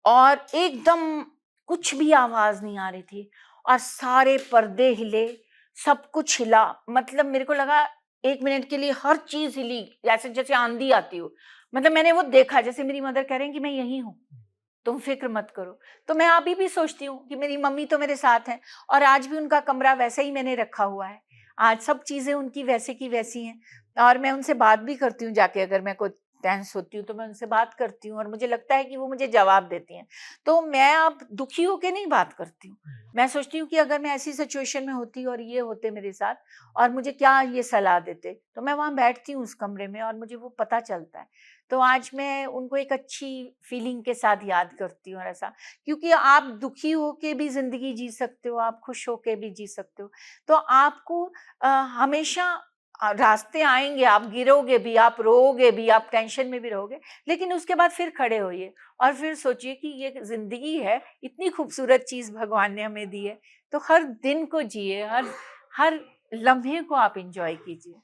S1: और एकदम कुछ भी आवाज़ नहीं आ रही थी और सारे पर्दे हिले, सब कुछ हिला। मतलब मेरे को लगा 1 मिनट के लिए हर चीज़ हिली, जैसे जैसे आँधी आती हो। मतलब मैंने वो देखा, जैसे मेरी मदर कह रही हैं कि मैं यहीं हूँ, तुम फ़िक्र मत करो। तो मैं अभी भी सोचती हूँ कि मेरी मम्मी तो मेरे साथ हैं और आज भी उनका कमरा वैसे ही मैंने रखा हुआ है। आज सब चीज़ें उनकी वैसी की वैसी हैं और मैं उनसे बात भी करती हूँ जाके, अगर मैं कोई टेंस होती हूँ तो मैं उनसे बात करती हूँ और मुझे लगता है कि वो मुझे जवाब देती हैं। तो मैं अब दुखी होके नहीं बात करती हूँ। मैं सोचती हूँ कि अगर मैं ऐसी सिचुएशन में होती और ये होते मेरे साथ और मुझे क्या ये सलाह देते, तो मैं वहाँ बैठती हूँ उस कमरे में और मुझे वो पता चलता है। तो आज मैं उनको एक अच्छी फीलिंग के साथ याद करती हूँ और ऐसा, क्योंकि आप दुखी होके भी ज़िंदगी जी सकते हो, आप खुश होके भी जी सकते हो। तो आपको हमेशा रास्ते आएँगे, आप गिरोगे भी, आप रोओगे भी, आप टेंशन में भी रहोगे, लेकिन उसके बाद फिर खड़े होइए और फिर सोचिए कि ये ज़िंदगी है, इतनी खूबसूरत चीज़ भगवान ने हमें दी है, तो हर दिन को जिए, हर हर लम्हे को आप एन्जॉय कीजिए।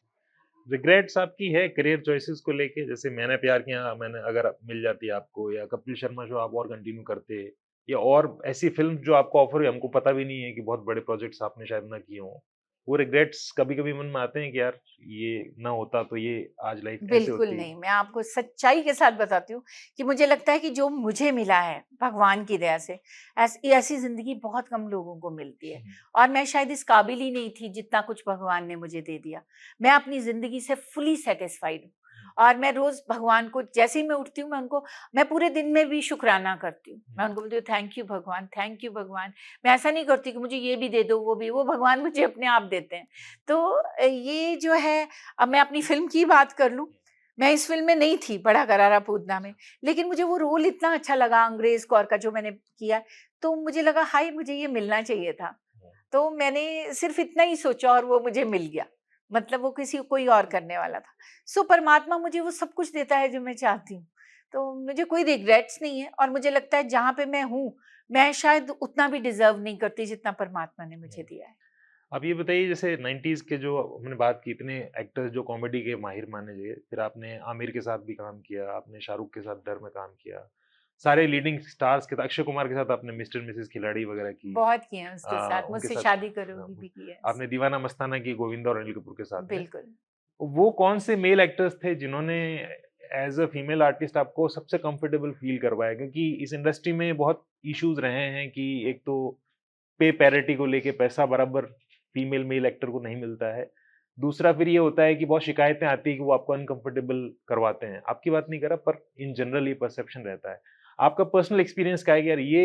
S2: रिग्रेट्स आपकी है करियर चॉइसेस को लेके? जैसे मैंने प्यार किया, मैंने अगर मिल जाती आपको, या कपिल शर्मा शो आप और कंटिन्यू करते, या और ऐसी फ़िल्म जो आपको ऑफ़र हुई, हमको पता भी नहीं है कि बहुत बड़े प्रोजेक्ट्स आपने शायद ना किए हों। वो रिग्रेट्स कभी-कभी मन में आते हैं कि यार ये ना होता तो ये आज लाइफ़ ऐसे
S1: बिल्कुल
S2: होती।
S1: नहीं, मैं आपको सच्चाई के साथ बताती हूँ कि मुझे लगता है कि जो मुझे मिला है भगवान की दया से, ऐसी ज़िंदगी बहुत कम लोगों को मिलती है
S2: हुँ,
S1: और मैं शायद इस काबिल ही नहीं थी जितना कुछ भगवान ने मुझे दे दिया। मैं अपनी ज़िंदगी से फुली सैटिस्फाइड हूँ
S2: हुँ,
S1: और मैं रोज़ भगवान को जैसे ही मैं उठती हूँ, मैं पूरे दिन में भी शुकराना करती हूँ।
S2: हुँ,
S1: मैं उनको बोलती हूँ, थैंक यू भगवान, थैंक यू भगवान। मैं ऐसा नहीं करती कि मुझे ये भी दे दो, वो भगवान मुझे अपने आप देते हैं। तो ये जो है, अब मैं अपनी फ़िल्म की बात कर लूँ, मैं इस फ़िल्म में नहीं थी, बड़ा करारा पूतना में,
S2: अच्छा,
S1: लेकिन मुझे वो रोल इतना अच्छा लगा अंग्रेज़ कौर का जो मैंने किया, तो मुझे लगा हाय मुझे ये मिलना चाहिए था।
S2: हुँ,
S1: तो मैंने सिर्फ़ इतना ही सोचा और वो मुझे मिल गया। मतलब वो किसी कोई और करने वाला था। सो परमात्मा मुझे वो सब कुछ देता है जो मैं चाहती हूँ। तो मुझे कोई रिग्रेट्स नहीं है और मुझे लगता है जहाँ पे मैं हूँ, मैं शायद उतना भी डिज़र्व नहीं करती जितना परमात्मा ने मुझे
S2: हुँ।
S1: दिया है।
S2: आप ये बताइए जैसे 90s के जो हमने बात की, इतने एक्टर्स जो कॉमेडी के माहिर माने गए, फिर आपने आमिर के साथ भी काम किया, आपने शाहरुख के साथ डर में काम किया। सारे लीडिंग स्टार्स के साथ, अक्षय कुमार के साथ आपने मिस्टर मिसेस खिलाड़ी वगैरह की।
S1: बहुत किए हैं उसके साथ,
S2: उनके
S1: मुझसे
S2: साथ
S1: शादी
S2: हाँ,
S1: करोगी भी की है।
S2: आपने दीवाना मस्ताना की गोविंदा और अनिल कपूर के साथ में।
S1: बिल्कुल।
S2: वो कौन से मेल एक्टर्स थे जिन्होंने एज़ अ फीमेल आर्टिस्ट आपको सबसे कंफर्टेबल फ़ील करवाया? क्योंकि इस इंडस्ट्री में बहुत इश्यूज़ रहे हैं कि एक तो पे पैरिटी को लेके पैसा बराबर फीमेल मेल एक्टर को नहीं मिलता है। दूसरा फिर ये होता है कि बहुत शिकायतें आती हैं कि वो आपको अनकंफर्टेबल करवाते हैं। आपकी बात नहीं कर रहा, पर इन जनरल ये परसेप्शन रहता है। आपका पर्सनल एक्सपीरियंस क्या है कि यार ये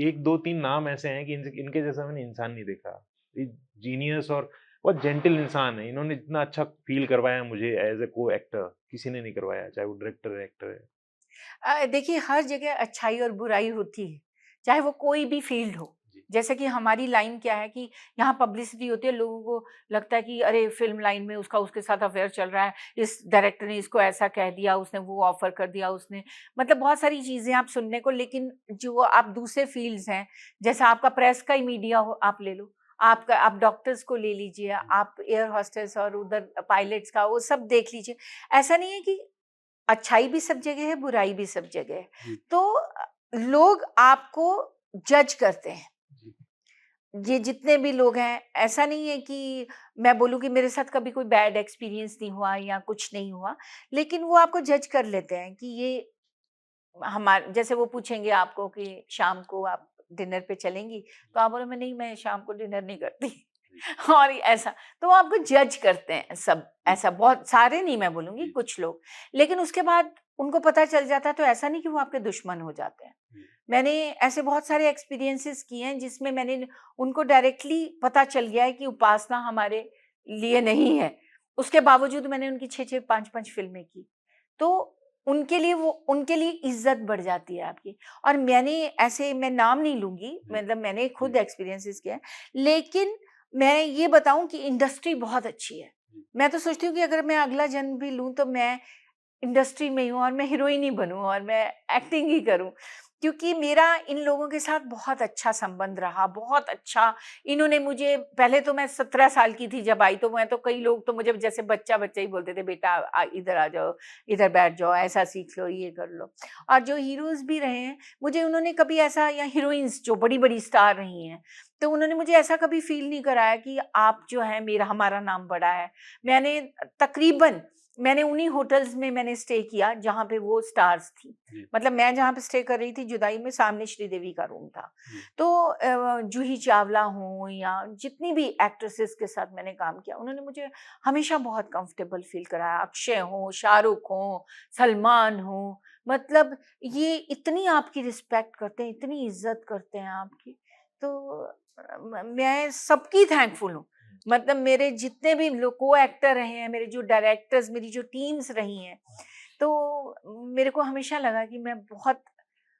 S2: 1, 2, 3 नाम ऐसे हैं कि इनके जैसा मैंने इंसान नहीं देखा। ये जीनियस और बहुत जेंटल इंसान है। इन्होंने इतना अच्छा फ़ील करवाया मुझे एज़ अ को एक्टर, किसी ने नहीं करवाया, चाहे वो डायरेक्टर है, एक्टर है।
S1: देखिए हर जगह अच्छाई और बुराई होती है, चाहे वो कोई भी फ़ील्ड हो।
S2: जी।
S1: जैसे कि हमारी लाइन क्या है कि यहाँ पब्लिसिटी होती है, लोगों को लगता है कि अरे फ़िल्म लाइन में उसके साथ अफ़ेयर चल रहा है, इस डायरेक्टर ने इसको ऐसा कह दिया, उसने वो ऑफ़र कर दिया, उसने मतलब बहुत सारी चीज़ें आप सुनने को, लेकिन जो आप दूसरे फ़ील्ड्स हैं, जैसा आपका प्रेस का ही मीडिया हो, आप ले लो, आप डॉक्टर्स को ले लीजिए,
S2: हुँ,
S1: आप एयर होस्टेस और उधर पायलट्स का वो सब देख लीजिए। ऐसा नहीं है कि अच्छाई भी सब जगह है, बुराई भी सब जगह है।
S2: जी,
S1: तो लोग आपको जज करते हैं।
S2: जी,
S1: ये जितने भी लोग हैं, ऐसा नहीं है कि मैं बोलूँ कि मेरे साथ कभी कोई बैड एक्सपीरियंस नहीं हुआ या कुछ नहीं हुआ, लेकिन वो आपको जज कर लेते हैं कि ये जैसे वो पूछेंगे आपको कि शाम को आप डिनर पे चलेंगी? तो आप बोलोगे नहीं मैं शाम को डिनर नहीं करती।
S2: जी,
S1: और ऐसा, तो वो आपको जज करते हैं सब,
S2: जी,
S1: ऐसा बहुत सारे नहीं मैं बोलूँगी,
S2: जी,
S1: कुछ लोग। लेकिन उसके बाद उनको पता चल जाता है तो ऐसा नहीं कि वो आपके दुश्मन हो जाते हैं।
S2: जी,
S1: मैंने ऐसे बहुत सारे एक्सपीरियंसेस किए हैं जिसमें मैंने उनको डायरेक्टली पता चल गया है कि उपासना हमारे लिए नहीं है। उसके बावजूद मैंने उनकी 6-6 5-5 फ़िल्में की। तो उनके लिए इज़्ज़त बढ़ जाती है आपकी। और मैं नाम नहीं लूँगी,
S2: जी,
S1: मतलब मैंने
S2: जी,
S1: खुद एक्सपीरियंसेस किया है। लेकिन मैं ये बताऊँ कि इंडस्ट्री बहुत अच्छी है।
S2: जी,
S1: मैं तो सोचती हूँ कि अगर मैं अगला जन्म भी लूँ तो मैं इंडस्ट्री में ही हूँ और मैं हीरोइन ही बनूँ और मैं एक्टिंग ही करूँ। क्योंकि मेरा इन लोगों के साथ बहुत अच्छा संबंध रहा, बहुत अच्छा। इन्होंने मुझे, पहले तो मैं 17 साल की थी जब आई, तो मैं तो कई लोग तो मुझे जैसे बच्चा-बच्चा ही बोलते थे, "बेटा इधर आ जाओ, इधर बैठ जाओ, ऐसा सीख लो, ये कर लो।" और जो हीरोज़ भी रहे हैं, मुझे उन्होंने कभी ऐसा, या हीरोइन्स जो बड़ी-बड़ी स्टार रही हैं, तो उन्होंने मुझे ऐसा कभी फ़ील नहीं कराया कि आप जो हैं हमारा नाम बड़ा है। मैंने तकरीबन मैंने उन्हीं होटल्स में मैंने स्टे किया जहाँ पे वो स्टार्स थी।
S2: जी,
S1: मतलब मैं जहाँ पे स्टे कर रही थी जुदाई में, सामने श्रीदेवी का रूम था।
S2: जी,
S1: तो जूही चावला हों या जितनी भी एक्ट्रेसेस के साथ मैंने काम किया, उन्होंने मुझे हमेशा बहुत कंफर्टेबल फ़ील कराया। अक्षय हों, शाहरुख हों, सलमान हों, मतलब ये इतनी आपकी रिस्पेक्ट करते हैं, इतनी इज़्ज़त करते हैं आपकी। तो मैं सबकी थैंकफुल हूँ।
S2: हुँ,
S1: मतलब मेरे जितने भी लोग को एक्टर रहे हैं, मेरे जो डायरेक्टर्स, मेरी जो टीम्स रही हैं,
S2: हुँ।
S1: तो मेरे को हमेशा लगा कि मैं बहुत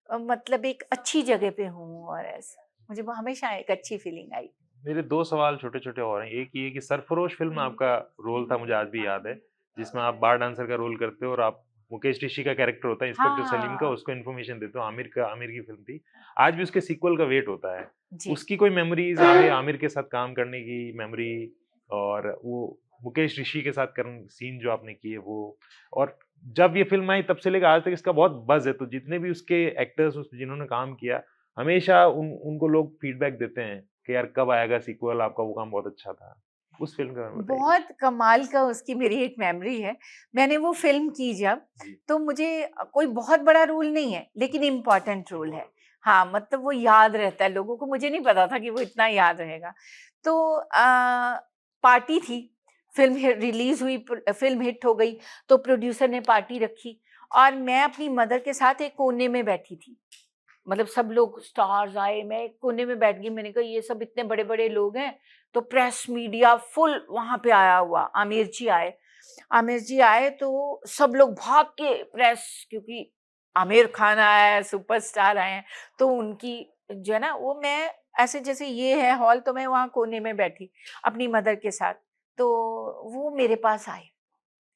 S1: मतलब एक अच्छी जगह पे हूँ और ऐसा। मुझे वो हमेशा एक अच्छी फीलिंग आई।
S2: मेरे 2 सवाल छोटे-छोटे और हैं। एक ये कि सरफरोश फ़िल्म में आपका रोल था, मुझे आज भी याद है, जिसमें आप बार डांसर का रोल करते हो और आप मुकेश ऋषि का कैरेक्टर होता है, इंस्पेक्टर सलीम का,
S1: हाँ,
S2: उसको इन्फॉर्मेशन देते हो। आमिर की फ़िल्म थी। आज भी उसके सीक्वल का वेट होता है।
S1: जी।
S2: उसकी कोई मेमोरीज़ आमिर के साथ काम करने की मेमोरी, और वो मुकेश ऋषि के साथ सीन जो आपने किए वो, और जब ये फ़िल्म आई तब से लेकर आज तक इसका बहुत बज़ है, तो जितने भी उसके एक्टर्स उस जिन्होंने काम किया, हमेशा उनको लोग फीडबैक देते हैं कि यार कब आएगा सीक्वल, आपका वो काम बहुत अच्छा था। उस फ़िल्म के बारे में बताइए कुछ?
S1: बहुत कमाल का उसकी मेरी एक मेमोरी है। मैंने वो फ़िल्म की जब,
S2: जी।
S1: तो मुझे कोई बहुत बड़ा रोल नहीं है, लेकिन इम्पोर्टेंट रोल है। हाँ, मतलब वो याद रहता है लोगों को, मुझे नहीं पता था कि वो इतना याद रहेगा। तो पार्टी थी, फ़िल्म रिलीज़ हुई, फ़िल्म हिट हो गई, तो प्रोड्यूसर ने पार्टी रखी और मैं अपनी मदर के साथ एक कोने में बैठी थी। मतलब सब लोग स्टार्स आए, मैं एक कोने में बैठ गई। मैंने कहा ये सब इतने बड़े-बड़े लोग हैं, तो प्रेस मीडिया फुल वहाँ पे आया हुआ। आमिर जी आए तो सब लोग भाग के प्रेस, क्योंकि आमिर खान आया है, सुपरस्टार आए हैं, तो उनकी जो है ना, वो मैं ऐसे जैसे ये है हॉल, तो मैं वहाँ कोने में बैठी अपनी मदर के साथ। तो वो मेरे पास आए,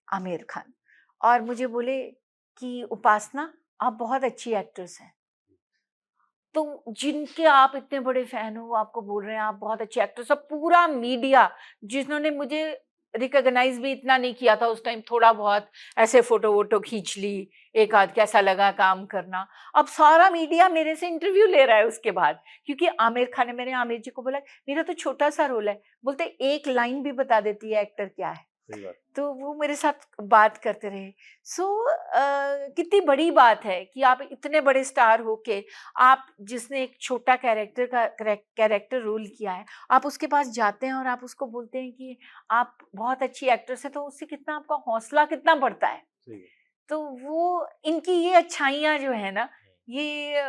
S1: आमिर खान, और मुझे बोले कि उपासना, आप बहुत अच्छी एक्ट्रेस हैं। तो जिनके आप इतने बड़े फैन हो, वो आपको बोल रहे हैं आप बहुत अच्छे एक्ट्रेस हो। पूरा मीडिया, जिन्होंने मुझे रिकॉग्नाइज भी इतना नहीं किया था उस टाइम, थोड़ा बहुत ऐसे फोटो वोटो खींच ली, एक आध कैसा लगा काम करना, अब सारा मीडिया मेरे से इंटरव्यू ले रहा है उसके बाद। क्योंकि आमिर खान ने, मैंने आमिर जी को बोला मेरा तो छोटा सा रोल है, बोलते एक लाइन भी बता देती है एक्टर क्या है।
S2: सही बात।
S1: तो वो मेरे साथ बात करते रहे। सो कितनी बड़ी बात है कि आप इतने बड़े स्टार होके, आप जिसने एक छोटा कैरेक्टर रोल किया है, आप उसके पास जाते हैं और आप उसको बोलते हैं कि आप बहुत अच्छी एक्ट्रेस है, तो उससे कितना आपका हौसला कितना बढ़ता है।
S2: सही है।
S1: तो वो इनकी ये अच्छाइयाँ जो है ना, ये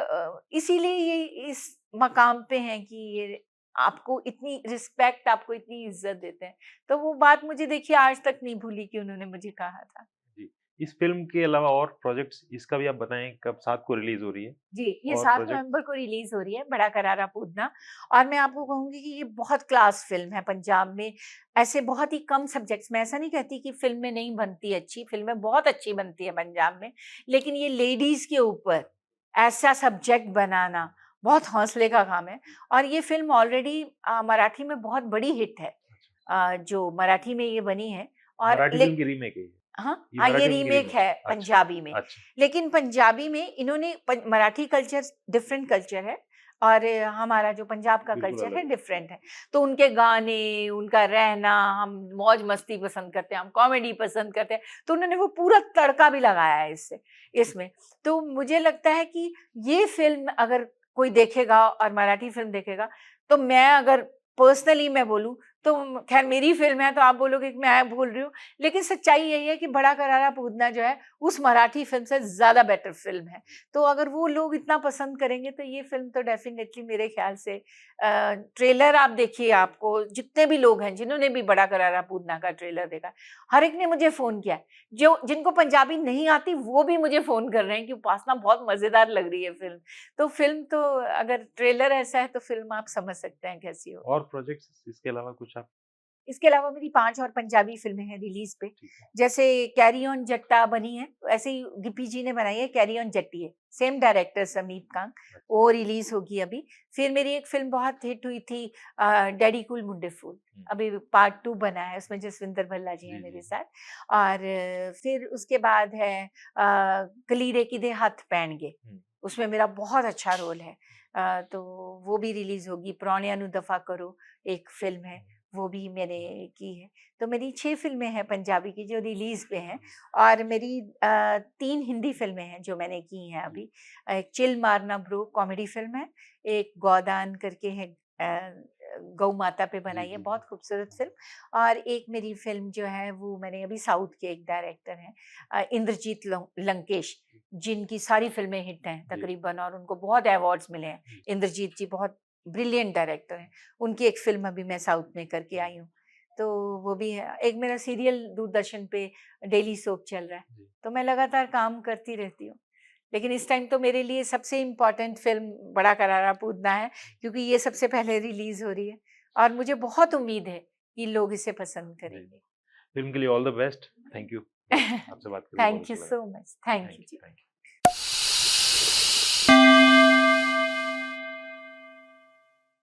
S1: इसीलिए ये इस मकाम पे हैं कि ये आपको इतनी रिस्पेक्ट, आपको इतनी इज्जत देते हैं। तो वो बात मुझे देखिए आज तक नहीं भूली कि उन्होंने मुझे कहा था।
S2: जी। इस फ़िल्म के अलावा और प्रोजेक्ट्स इसका भी आप बताएँ कब 7 को रिलीज़ हो रही है?
S1: जी, ये
S2: और
S1: 7
S2: प्रोजेक्ट
S1: नवंबर को रिलीज़ हो रही है, बड़ा करारा पूतना। और मैं आपको कहूँगी कि ये बहुत क्लास फ़िल्म है। पंजाब में ऐसे बहुत ही कम सब्जेक्ट्स, मैं ऐसा नहीं कहती कि फ़िल्में नहीं बनती अच्छी, फ़िल्में बहुत अच्छी बनती है पंजाब में, लेकिन ये लेडीज़ के ऊपर ऐसा सब्जेक्ट बनाना बहुत हौसले का काम है। और ये फ़िल्म ऑलरेडी मराठी में बहुत बड़ी हिट है। जो मराठी में ये बनी है, और
S2: मराठी फ़िल्म की रीमेक है ये?
S1: हाँ,
S2: ये
S1: हाँ, ये
S2: मराठी फ़िल्म की
S1: रीमेक
S2: रीमेक
S1: है
S2: है? अच्छा,
S1: पंजाबी में।
S2: अच्छा।
S1: लेकिन पंजाबी में इन्होंने मराठी कल्चर डिफरेंट कल्चर है, और हमारा जो पंजाब का
S2: बिल्कुल
S1: कल्चर
S2: अलग
S1: है
S2: है।
S1: डिफरेंट है। तो उनके गाने, उनका रहना, हम मौज मस्ती पसंद करते हैं, हम कॉमेडी पसंद करते हैं, तो उन्होंने वो पूरा तड़का भी लगाया है इसमें। तो मुझे लगता है कि ये फ़िल्म अगर कोई देखेगा और मराठी फ़िल्म देखेगा, तो मैं अगर पर्सनली मैं बोलूँ, तो खैर मेरी फ़िल्म है तो आप बोलोगे कि मैं बोल रही हूँ, लेकिन सच्चाई यही है कि बड़ा करारा पूतना जो है, उस मराठी फ़िल्म से ज़्यादा बेटर फ़िल्म है। तो अगर वो लोग इतना पसंद करेंगे, तो ये फ़िल्म तो डेफ़िनेटली मेरे ख़्याल से ट्रेलर आप देखिए, आपको जितने भी लोग हैं, जिन्होंने भी बड़ा करारा पूतना का ट्रेलर देखा है, हर एक ने मुझे फ़ोन किया है। जो जिनको पंजाबी नहीं आती, वो भी मुझे फ़ोन कर रहे हैं कि उपासना बहुत मज़ेदार लग रही है फ़िल्म। तो फ़िल्म तो अगर ट्रेलर ऐसा है, तो फ़िल्म आप समझ सकते हैं कैसी होगी।
S2: और प्रोजेक्ट्स इसके अलावा कुछ आप?
S1: इसके अलावा मेरी 5 और पंजाबी फ़िल्में हैं रिलीज़ पे।
S2: ठीक है।
S1: जैसे कैरी ऑन जट्टा बनी है, वैसे ही गिप्पी जी ने बनाई है कैरी ऑन जट्टी है। सेम डायरेक्टर समीप कांग,
S2: अच्छा।
S1: वो रिलीज़ होगी अभी। फिर मेरी एक फ़िल्म बहुत हिट हुई थी, डैडी कूल मुंडे फूल।
S2: हुँ।
S1: अभी पार्ट 2 बना है, उसमें जसविंदर भल्ला जी हैं
S2: जी,
S1: मेरे
S2: जी।
S1: साथ। और फिर उसके बाद है कलीरे किदे हत्थ पैणगे,
S2: हुँ।
S1: उसमें मेरा बहुत अच्छा रोल है। तो वो भी रिलीज़ होगी। प्राणिया नु दफ़ा करो एक फ़िल्म है, वो भी मैंने की है। तो मेरी 6 फ़िल्में हैं पंजाबी की जो रिलीज़ पे हैं, और मेरी 3 हिंदी फ़िल्में हैं जो मैंने की हैं अभी। एक चिल मारना ब्रो कॉमेडी फ़िल्म है, एक गोदान करके है, गौ माता पे
S2: जी,
S1: बनाई है,
S2: जी, जी।
S1: बहुत खूबसूरत फ़िल्म। और एक मेरी फ़िल्म जो है वो मैंने अभी, साउथ के एक डायरेक्टर हैं इंद्रजीत लंकेश, जिनकी सारी फ़िल्में हिट हैं
S2: जी,
S1: तकरीबन, और उनको बहुत अवार्ड्स मिले हैं।
S2: जी।
S1: इंद्रजीत जी बहुत ब्रिलियंट डायरेक्टर हैं। उनकी एक फ़िल्म अभी मैं साउथ में करके आई हूँ। तो वो भी है। एक मेरा सीरियल दूरदर्शन पे डेली सोप चल रहा है।
S2: जी।
S1: तो मैं लगातार काम करती रहती हूँ। लेकिन इस टाइम तो मेरे लिए सबसे इम्पोर्टेंट फ़िल्म बड़ा करारा पूतना है, क्योंकि ये सबसे पहले रिलीज़ हो रही है, और मुझे बहुत उम्मीद है कि लोग इसे पसंद
S2: जी।
S1: करेंगे।
S2: फ़िल्म के लिए all the best. Thank you. बहुत आपसे बात करके बहुत
S1: थैंक यू
S2: अच्छा लगा।
S1: So much. Thank
S2: thank
S1: you
S2: you,
S1: जी।
S2: Thank you.